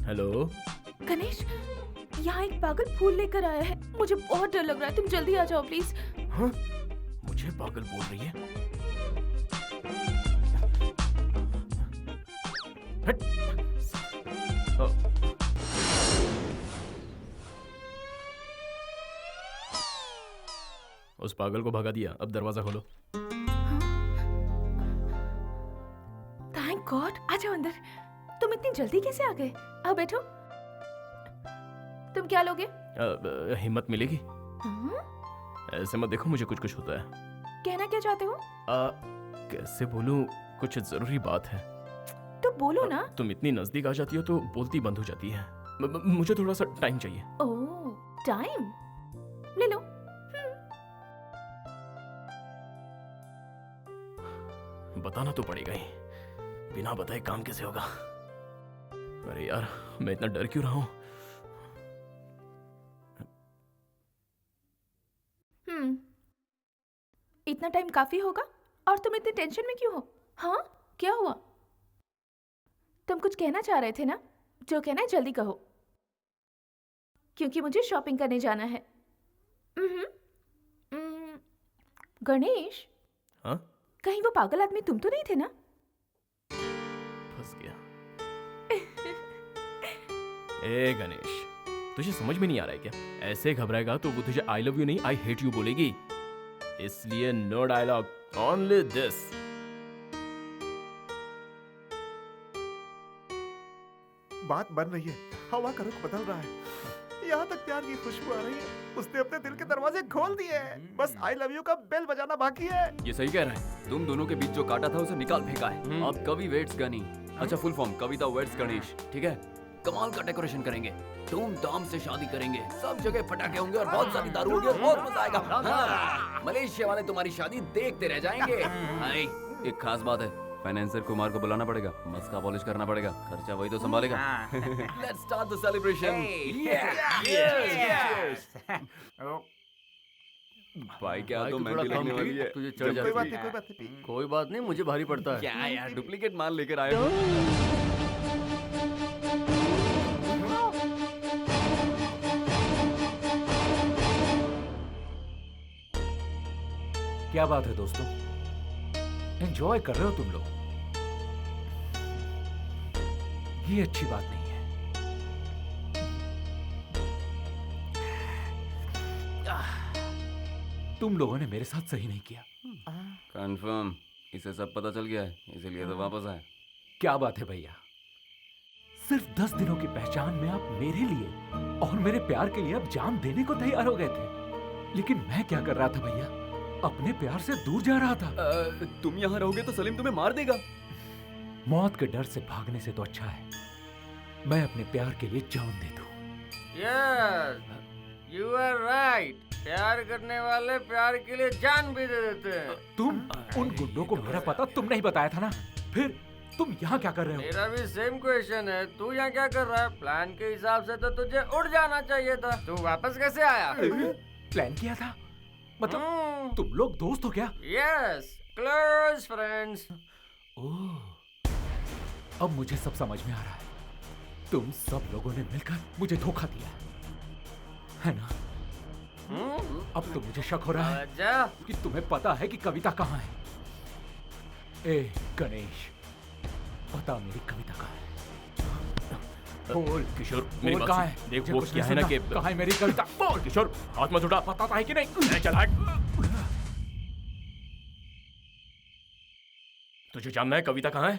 हेलो गणेश, यहाँ एक पागल फूल लेकर आया है। मुझे बहुत डर लग रहा है, तुम जल्दी आ जाओ प्लीज। हाँ? मुझे पागल बोल रही है? हट। उस पागल को भगा दिया, अब दरवाजा खोलो। Thank God. आ जाओ अंदर। तुम इतनी जल्दी कैसे आ गए? आओ बैठो। तुम क्या लोगे? हिम्मत मिलेगी? ऐसे मत देखो, मुझे कुछ कुछ होता है। कहना क्या चाहते हो? कैसे बोलूं, कुछ जरूरी बात है। तो बोलो ना। तुम इतनी नजदीक आ जाती हो तो बोलती बंद हो जाती है। मुझे थोड़ा सा टाइम चाहिए। ओह, टाइम ले लो। बताना तो पड़ेगा ही, बिना बताए काम कैसे होगा? अरे यार, मैं इतना डर क्यों रहा हूं? इतना टाइम काफी होगा? और तुम इतनी टेंशन में क्यों हो? हाँ, क्या हुआ? तुम कुछ कहना चाह रहे थे ना? जो कहना है जल्दी कहो, क्योंकि मुझे शॉपिंग करने जाना है। गणेश। हाँ? कहीं वो पागल आदमी तुम तो नहीं थे ना? फंस गया। ए गणेश, तुझे समझ में नहीं आ रहा है क्या? ऐसे घबराएगा तो वो तुझे आई लव यू नहीं आई हेट यू बोलेगी। इसलिए नो डायलॉग, ओनली दिस। बात बन रही है, हवा का रुख बदल रहा है, यहाँ तक प्यार की खुशबू आ रही है। उसने अपने दिल के दरवाजे खोल दिए हैं, बस आई लव यू का बेल बजाना बाकी है। ये सही कह रहा है, तुम दोनों के बीच जो काटा था उसे निकाल फेंका है। अब कवि वेट्स गनी, अच्छा फुल फॉर्म कविता वेट्स गणेश, ठीक है? कमाल का डेकोरेशन करेंगे, धूमधाम से शादी करेंगे, सब जगह फटाके होंगे और बहुत सारी दारू होगी और बहुत मजा आएगा। हाँ, मलेशिया वाले तुम्हारी शादी देखते रह जाएंगे। एक खास बात है, फाइनेंसर कुमार को बुलाना पड़ेगा, मस्का पॉलिश करना पड़ेगा, खर्चा वही तो संभालेगा। Let's start the celebration. भाई क्या तो मेहंदी लगने वाली है, तुझे चढ़ जाती है। कोई बात नहीं, मुझे भारी पड़ता है। क्या यार, डुप्लीकेट माल लेकर आए हो। क्या बात है दोस्तों, एंजॉय कर रहे हो तुम लोग? ये अच्छी बात नहीं है। तुम लोगों ने मेरे साथ सही नहीं किया। कंफर्म, इसे सब पता चल गया है, इसीलिए तो वापस आए। क्या बात है भैया, सिर्फ 10 दिनों की पहचान में आप मेरे लिए और मेरे प्यार के लिए अब जान देने को तैयार हो गए थे। लेकिन मैं क्या कर रहा था भैया, अपने प्यार से दूर जा रहा था। तुम यहाँ रहोगे तो सलीम तुम्हें मार देगा। मौत के डर से भागने से तो अच्छा है मैं अपने प्यार के लिए जान दे दूं। Yes, you are right. प्यार करने वाले प्यार के लिए जान भी दे देते हैं। तुम उन गुंडों को मेरा पता तुम नहीं बताया था ना, फिर तुम यहाँ क्या कर रहे हो? मेरा भी सेम क्वेश्चन है, तू यहाँ क्या कर रहा है? प्लान के हिसाब से तो तुझे उड़ जाना चाहिए था, तू वापस कैसे आया? प्लान किया था? मतलब तुम लोग दोस्त हो क्या? Yes, close friends. ओह, अब मुझे सब समझ में आ रहा है। तुम सब लोगों ने मिलकर मुझे धोखा दिया है ना? अब तो मुझे शक हो रहा है कि तुम्हें पता है कि कविता कहाँ है। ए गणेश, बता मेरी कविता कहाँ है? बोल किशोर, मेरी बात कहाँ सुन। है? देख मुझे वो कुछ क्या नहीं है ना सुनना। कि कहाँ है मेरी कविता? बोल किशोर, हाथ मत उठा। बताता है कि नहीं? चल हट। तुझे जानना है कविता कहाँ है?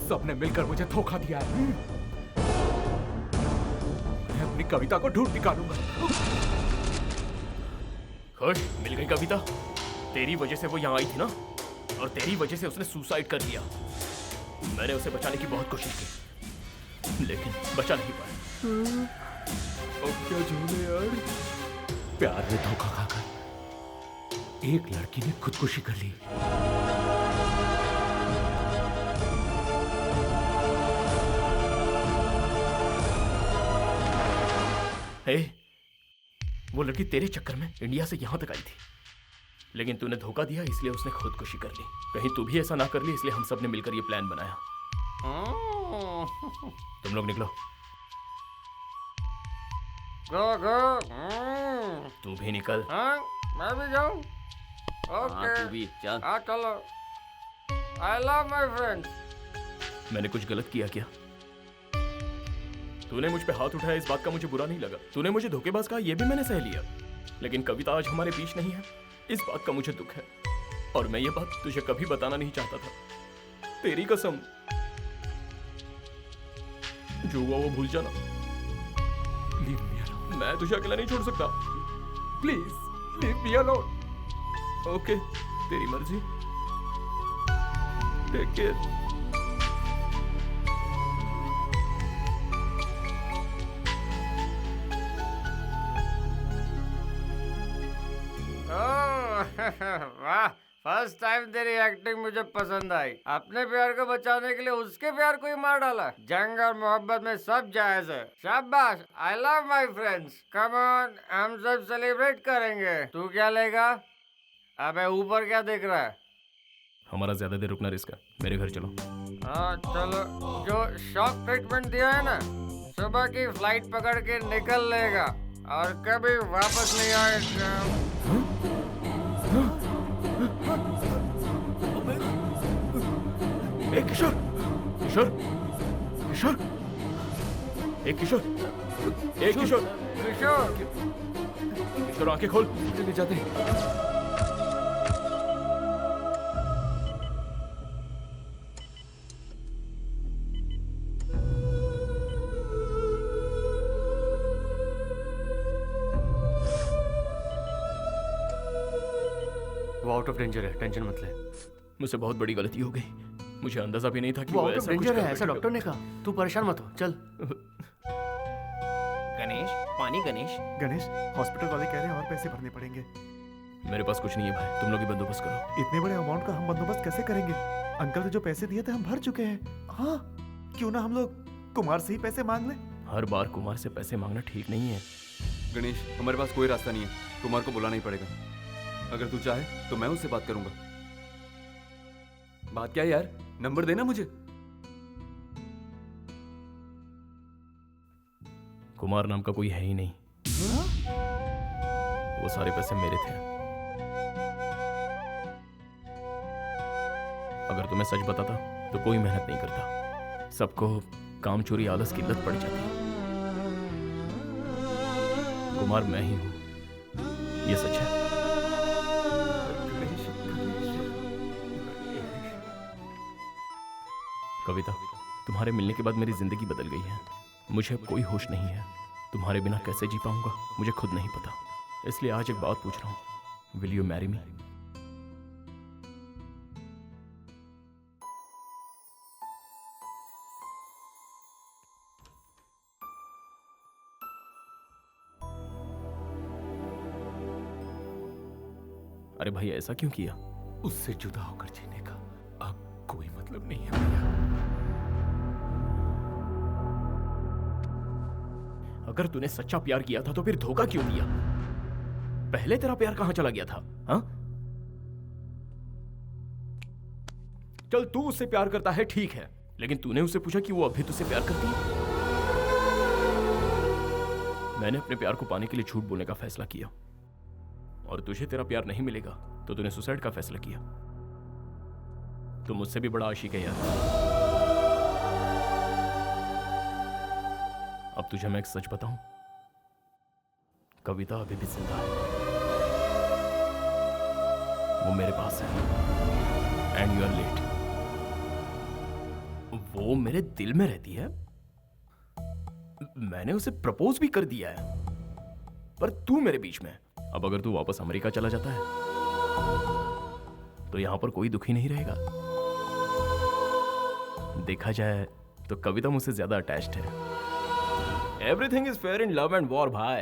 सबने मिलकर मुझे धोखा दिया है। मैं अपनी कविता को ढूंढ निकालूंगा। खुश, मिल गई कविता। तेरी वजह से वो यहाँ आई थी ना, और तेरी वजह से उसने सुसाइड कर लिया। मैंने उसे बचाने की बहुत कोशिश की, लेकिन बचा नहीं पाया। अब क्या झूले यार। प्यार में धोखा खाकर एक लड़की ने खुदकुशी कर ली। हे, वो लड़की तेरे चक्कर में इंडिया से यहाँ तक आई थी, लेकिन तूने धोखा दिया इसलिए उसने खुदकुशी कर ली। कहीं तू भी ऐसा ना कर ली, इसलिए हम सब ने मिलकर ये प्लान बनाया। तुम लोग निकलो। तू भी निकल। हाँ, मैं भी जाऊँ? हाँ, तू भी चल। हाँ चलो। I love my friends. मैंने कुछ गलत किया क्या? तूने मुझ पे हाथ उठाया, इस बात का मुझे बुरा नहीं लगा। तूने मुझे धोखेबाज कहा, ये भी मैंने सह लिया। लेकिन कविता आज हमारे बीच नहीं है, इस बात का मुझे दुख है, और मैं ये बात तुझे कभी बताना नहीं चाहता था। तेरी कसम, जो हुआ वो भूल जाना। Leave me alone. मैं तुझे अकेला नहीं छोड़ सकता। Please, leave me alone. Okay, तेरी मर्जी। Take care. वाह, फर्स्ट टाइम तेरी एक्टिंग मुझे पसंद आई। अपने प्यार को बचाने के लिए उसके प्यार को ही मार डाला। जंग और मोहब्बत में सब जायज है। शाबाश, आई love my friends. Come on, हम सब सेलिब्रेट करेंगे। तू क्या लेगा? अबे ऊपर क्या देख रहा है? हमारा ज्यादा देर रुकना रिस्क है, मेरे घर चलो। हाँ चलो। जो शॉक ट्रीटमेंट दिया है ना, सुबह की फ्लाइट पकड़ के निकल लेगा और कभी वापस नहीं आएगा। किशोर, किशोर, किशोर, किशोर, किशोर, किशोर, किशोर, आंखें खोल। ले जाते। वो आउट ऑफ डेंजर है, टेंशन मत ले। मुझसे बहुत बड़ी गलती हो गई। मुझे अंदाजा भी नहीं था कि वो वो आउट ऑफ ऐसा कुछ डेंजर कर है, ऐसा बैठेगा। डॉक्टर ने कहा। तू परेशान मत हो, चल। गणेश, पानी गणेश। गणेश, हॉस्पिटल वाले कह रहे हैं और पैसे भरने पड़ेंगे। मेरे पास कुछ नहीं है भाई, तुम लोग ही बंदोबस्त करो। इतने बड़े अमाउंट का हम बंदोबस्त कैसे करेंगे? अंकल ने जो पैसे दिए थे हम भर चुके हैं। हाँ, क्यों ना हम लोग कुमार से ही पैसे मांग लें? हर बार कुमार से पैसे मांगना ठीक नहीं है। गणेश, हमारे पास कोई रास्ता नहीं है, कुमार को बुलाना ही पड़ेगा। अगर तू चाहे तो मैं उससे बात करूंगा। बात क्या है यार, नंबर देना मुझे। कुमार नाम का कोई है ही नहीं। वो सारे पैसे मेरे थे। अगर तुम्हें सच बताता तो कोई मेहनत नहीं करता। सबको काम चोरी आलस की लत पड़ जाती। कुमार मैं ही हूं, ये सच है। कविता, तुम्हारे मिलने के बाद मेरी जिंदगी बदल गई है। मुझे अब कोई होश नहीं है। तुम्हारे बिना कैसे जी पाऊंगा मुझे खुद नहीं पता। इसलिए आज एक बात पूछ रहा हूं, विल यू मैरी मी? अरे भाई ऐसा क्यों किया? उससे जुदा होकर जीने का अब कोई मतलब नहीं है भैया। अगर तूने सच्चा प्यार किया था तो फिर धोखा क्यों दिया? पहले तेरा प्यार कहां चला गया था? हाँ? चल तू उससे प्यार करता है ठीक है, लेकिन तूने उससे पूछा कि वो अभी तुझसे प्यार करती है? मैंने अपने प्यार को पाने के लिए झूठ बोलने का फैसला किया, और तुझे तेरा प्यार नहीं मिलेगा तो तूने सुसाइड का फैसला किया। तू मुझसे भी बड़ा आशिक है यार। अब तुझे मैं एक सच बताऊं, कविता अभी भी जिंदा है। वो मेरे पास है एंड यू आर लेट। वो मेरे दिल में रहती है। मैंने उसे प्रपोज भी कर दिया है, पर तू मेरे बीच में। अब अगर तू वापस अमेरिका चला जाता है तो यहां पर कोई दुखी नहीं रहेगा। देखा जाए तो कविता मुझसे ज्यादा अटैच्ड है। Everything is fair in love and war भाई।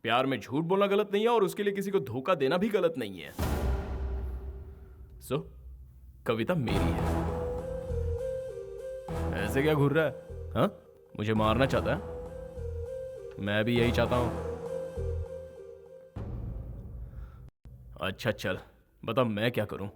प्यार में झूठ बोलना गलत नहीं है और उसके लिए किसी को धोखा देना भी गलत नहीं है। सो कविता मेरी है। ऐसे क्या घूर रहा है? हाँ, मुझे मारना चाहता है? मैं भी यही चाहता हूं। अच्छा चल बता मैं क्या करूं?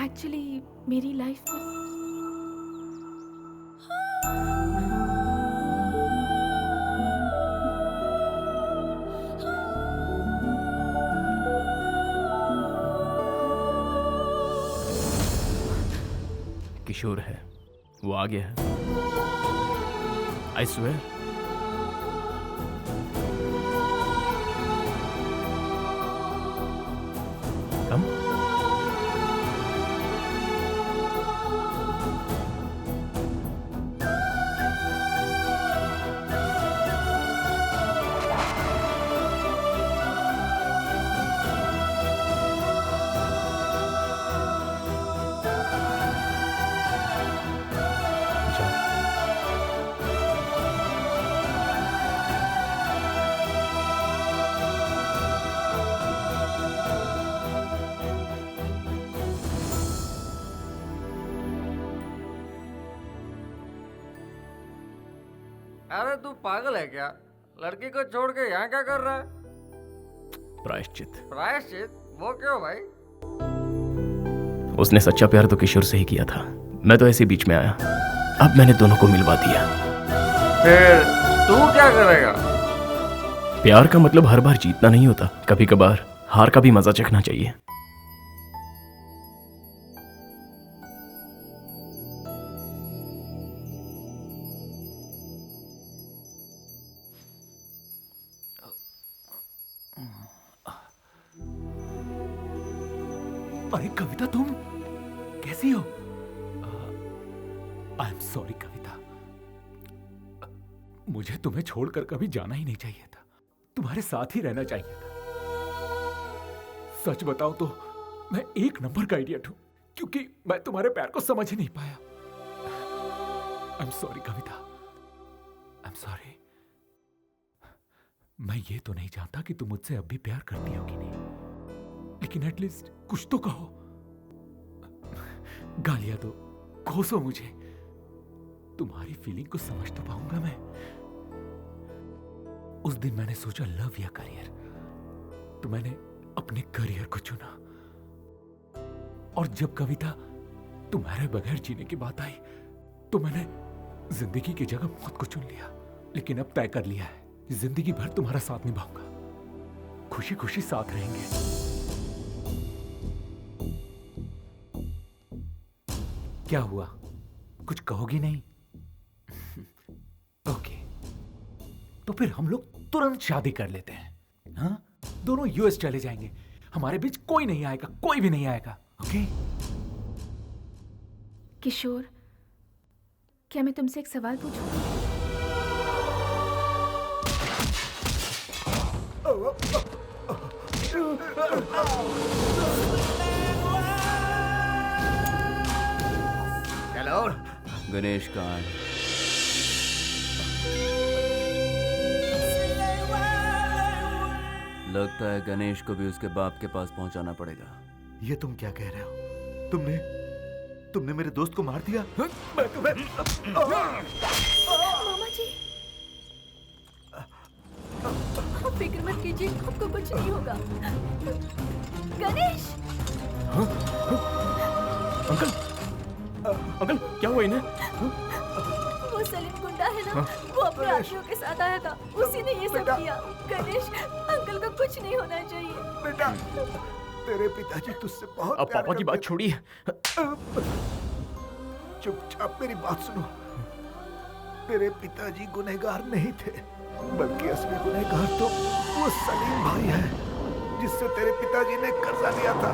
एक्चुअली मेरी लाइफ में किशोर है, वो आ गया है। I swear. कम। अरे तू पागल है क्या? लड़की को छोड़ के यहाँ क्या कर रहा है? प्रायश्चित। प्रायश्चित? वो क्यों भाई? उसने सच्चा प्यार तो किशोर से ही किया था, मैं तो ऐसे बीच में आया। अब मैंने दोनों को मिलवा दिया। फिर तू क्या करेगा? प्यार का मतलब हर बार जीतना नहीं होता, कभी कभार हार का भी मजा चखना चाहिए। अरे कविता, तुम कैसी हो? आई एम सॉरी कविता, मुझे तुम्हें छोड़कर कभी जाना ही नहीं चाहिए था, तुम्हारे साथ ही रहना चाहिए था। सच बताओ तो मैं एक नंबर का इडियट हूं, क्योंकि मैं तुम्हारे प्यार को समझ ही नहीं पाया। I am sorry Kavita, I am sorry. मैं ये तो नहीं जानता कि तुम मुझसे अब भी प्यार करती हो कि नहीं, लेकिन एटलीस्ट कुछ तो कहो। गालियां दो, कोसो मुझे, तुम्हारी फीलिंग को समझ तो पाऊंगा मैं। उस दिन मैंने सोचा लव या करियर, तो मैंने अपने करियर को चुना। और जब कविता तुम्हारे बगैर जीने की बात आई, तो मैंने जिंदगी की जगह मौत को चुन लिया। लेकिन अब तय कर लिया है, जिंदगी भर तुम्हारा साथ निभाऊंगा, खुशी खुशी साथ रहेंगे। क्या हुआ, कुछ कहोगी नहीं? ओके, तो फिर हम लोग तुरंत शादी कर लेते हैं। हाँ, दोनों यूएस चले जाएंगे, हमारे बीच कोई नहीं आएगा, कोई भी नहीं आएगा। ओके? किशोर, क्या मैं तुमसे एक सवाल पूछूं? हेलो, गणेश कहाँ है? लगता है गणेश को भी उसके बाप के पास पहुंचाना पड़ेगा। ये तुम क्या कह रहे हो? तुमने मेरे दोस्त को मार दिया? मैं तुम्हें मामा जी, आप फिक्र मत कीजिए, आपको कुछ नहीं होगा। गणेश! अंकल क्या हुआ इन्हें? वो सलीम गुंडा है ना, वो अपने आदमियों के साथ आया था, उसी ने ये सब किया। गणेश, अंकल को कुछ नहीं होना चाहिए। बेटा, तेरे पिताजी तुझसे बहुत अब पापा की बात छोड़िए। चुपचाप मेरी बात सुनो। तेरे पिताजी गुनहगार नहीं थे, बल्कि असली गुनहगार तो वो सलीम भाई है, जिससे तेरे पिताजी ने कर्जा लिया था।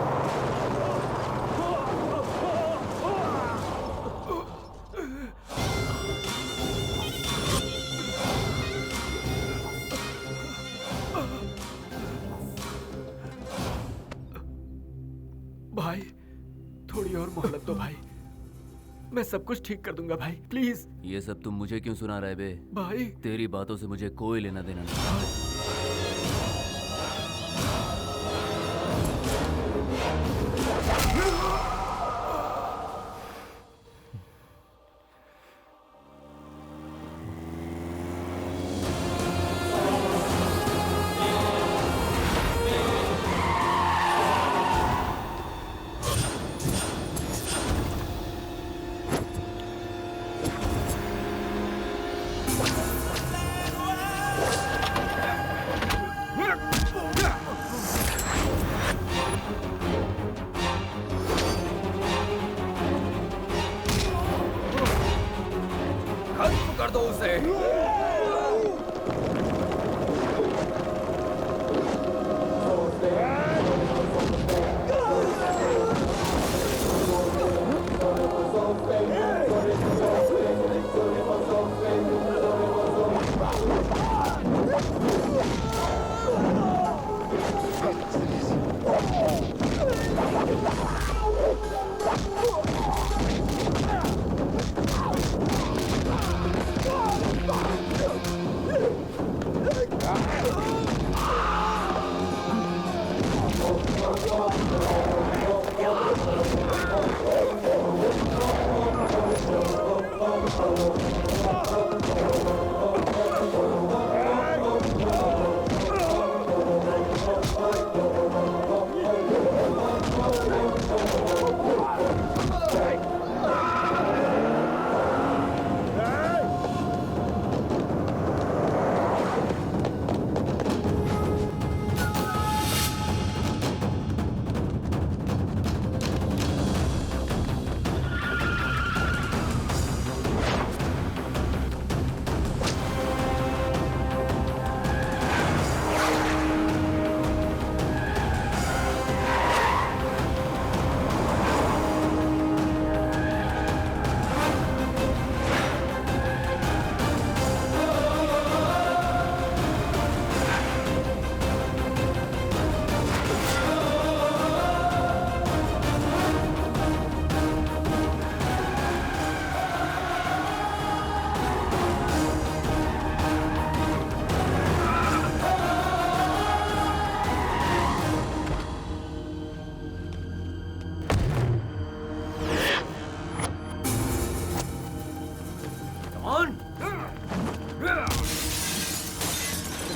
भाई, थोड़ी और मोहलत दो भाई, मैं सब कुछ ठीक कर दूंगा भाई, प्लीज। ये सब तुम मुझे क्यों सुना रहे बे? भाई, तेरी बातों से मुझे कोई लेना देना नहीं। खत्म कर दो उसे।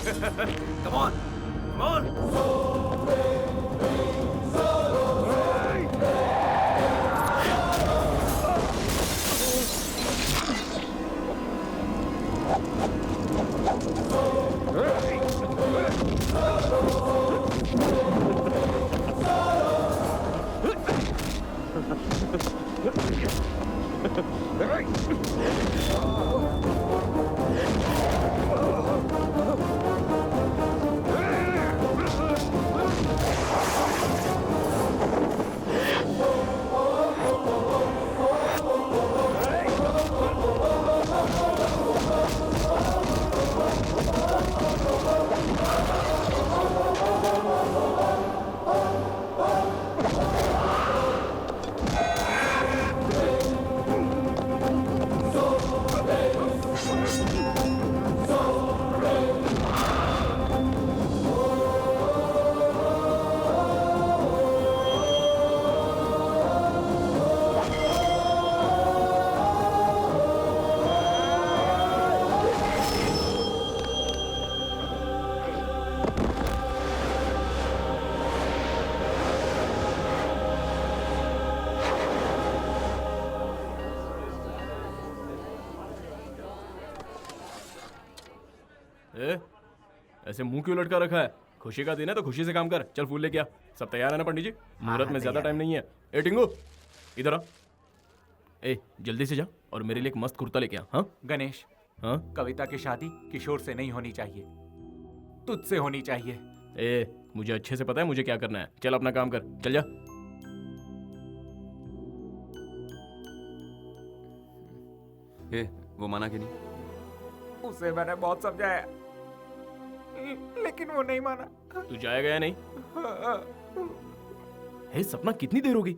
Come on, come on. ए, ऐसे मुंह क्यों लटका रखा है? खुशी का दिन है तो खुशी से काम कर। चल फूल लेके आ। सब तैयार है ना पंडित जी? मुहूर्त में ज्यादा टाइम नहीं है। ए टिंगू, इधर आ। ए जल्दी से जा और मेरे लिए एक मस्त कुर्ता लेके आ। हाँ गणेश, हाँ कविता की शादी किशोर से नहीं होनी चाहिए, तुझसे होनी चाहिए। ए मुझे अच्छे से पता है मुझे क्या करना है। चल अपना काम कर, चल जा। ए, वो माना कि नहीं? उसे मैंने बहुत समझाया लेकिन वो नहीं माना। तू जाएगा या नहीं? हे सपना, कितनी देर होगी?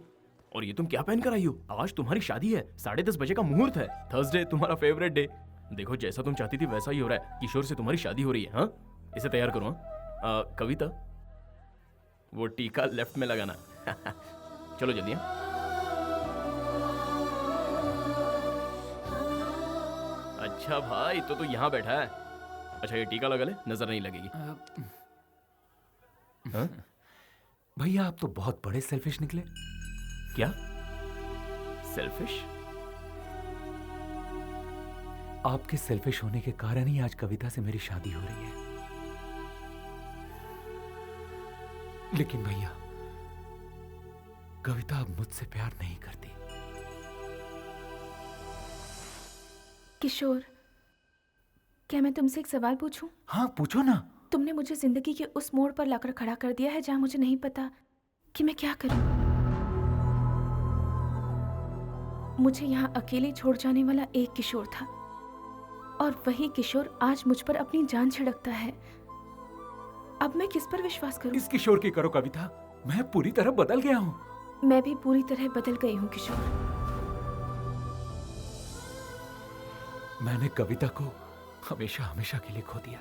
और ये तुम क्या पहन कर आई हो? आज तुम्हारी शादी है, 10:30 बजे का मुहूर्त है। थर्सडे तुम्हारा फेवरेट डे। देखो जैसा तुम चाहती थी वैसा ही हो रहा है। किशोर से तुम्हारी शादी हो रही है। हाँ इसे तैयार करो। हाँ कविता, वो टीका लेफ्ट में लगाना। चलो जल्दी। हाँ अच्छा भाई, तो तू यहाँ बैठा है। अच्छा ये टीका लगा ले, नजर नहीं लगेगी। हाँ? भैया आप तो बहुत बड़े सेल्फिश निकले। क्या सेल्फिश? आपके सेल्फिश होने के कारण ही आज कविता से मेरी शादी हो रही है। लेकिन भैया, कविता अब मुझसे प्यार नहीं करती। किशोर, क्या मैं तुमसे एक सवाल पूछूं? हाँ पूछो ना। तुमने मुझे जिंदगी के उस मोड़ पर लाकर खड़ा कर दिया है जहां मुझे नहीं पता कि मैं क्या करूं। मुझे यहाँ अकेले छोड़ जाने वाला एक किशोर था और वही किशोर आज मुझ पर अपनी जान छिड़कता है। अब मैं किस पर विश्वास करूं? इस किशोर की करो कविता, मैं पूरी तरह बदल गया हूं। मैं भी पूरी तरह बदल गई हूं किशोर। मैंने कविता को हमेशा हमेशा के लिए खो दिया।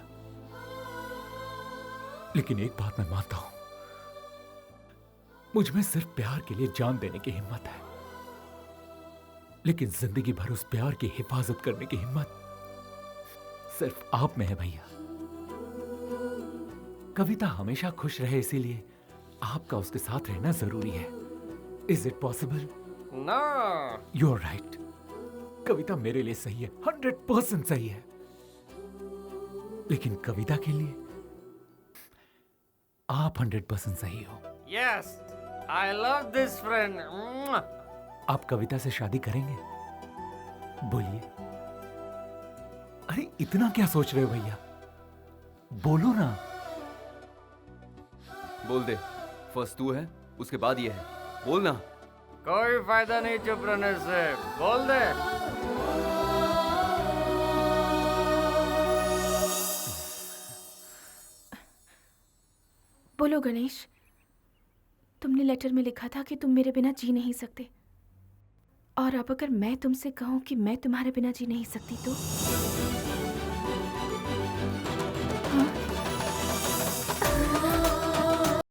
लेकिन एक बात मैं मानता हूं, मुझ में सिर्फ प्यार के लिए जान देने की हिम्मत है, लेकिन जिंदगी भर उस प्यार की हिफाजत करने की हिम्मत सिर्फ आप में है भैया। कविता हमेशा खुश रहे, इसीलिए आपका उसके साथ रहना जरूरी है। Is it possible? No. You are right. Kavita मेरे लिए सही है, 100% सही है। लेकिन कविता के लिए आप 100% सही हो। Yes, I love this friend. आप कविता से शादी करेंगे? बोलिए। अरे इतना क्या सोच रहे हो भैया, बोलो ना। बोल दे। फर्स्ट तू है, उसके बाद ये है। बोल ना। कोई फायदा नहीं चुप रहने से, बोल दे। बोलो गणेश, तुमने लेटर में लिखा था कि तुम मेरे बिना जी नहीं सकते, और अब अगर मैं तुमसे कहूं कि मैं तुम्हारे बिना जी नहीं सकती तो?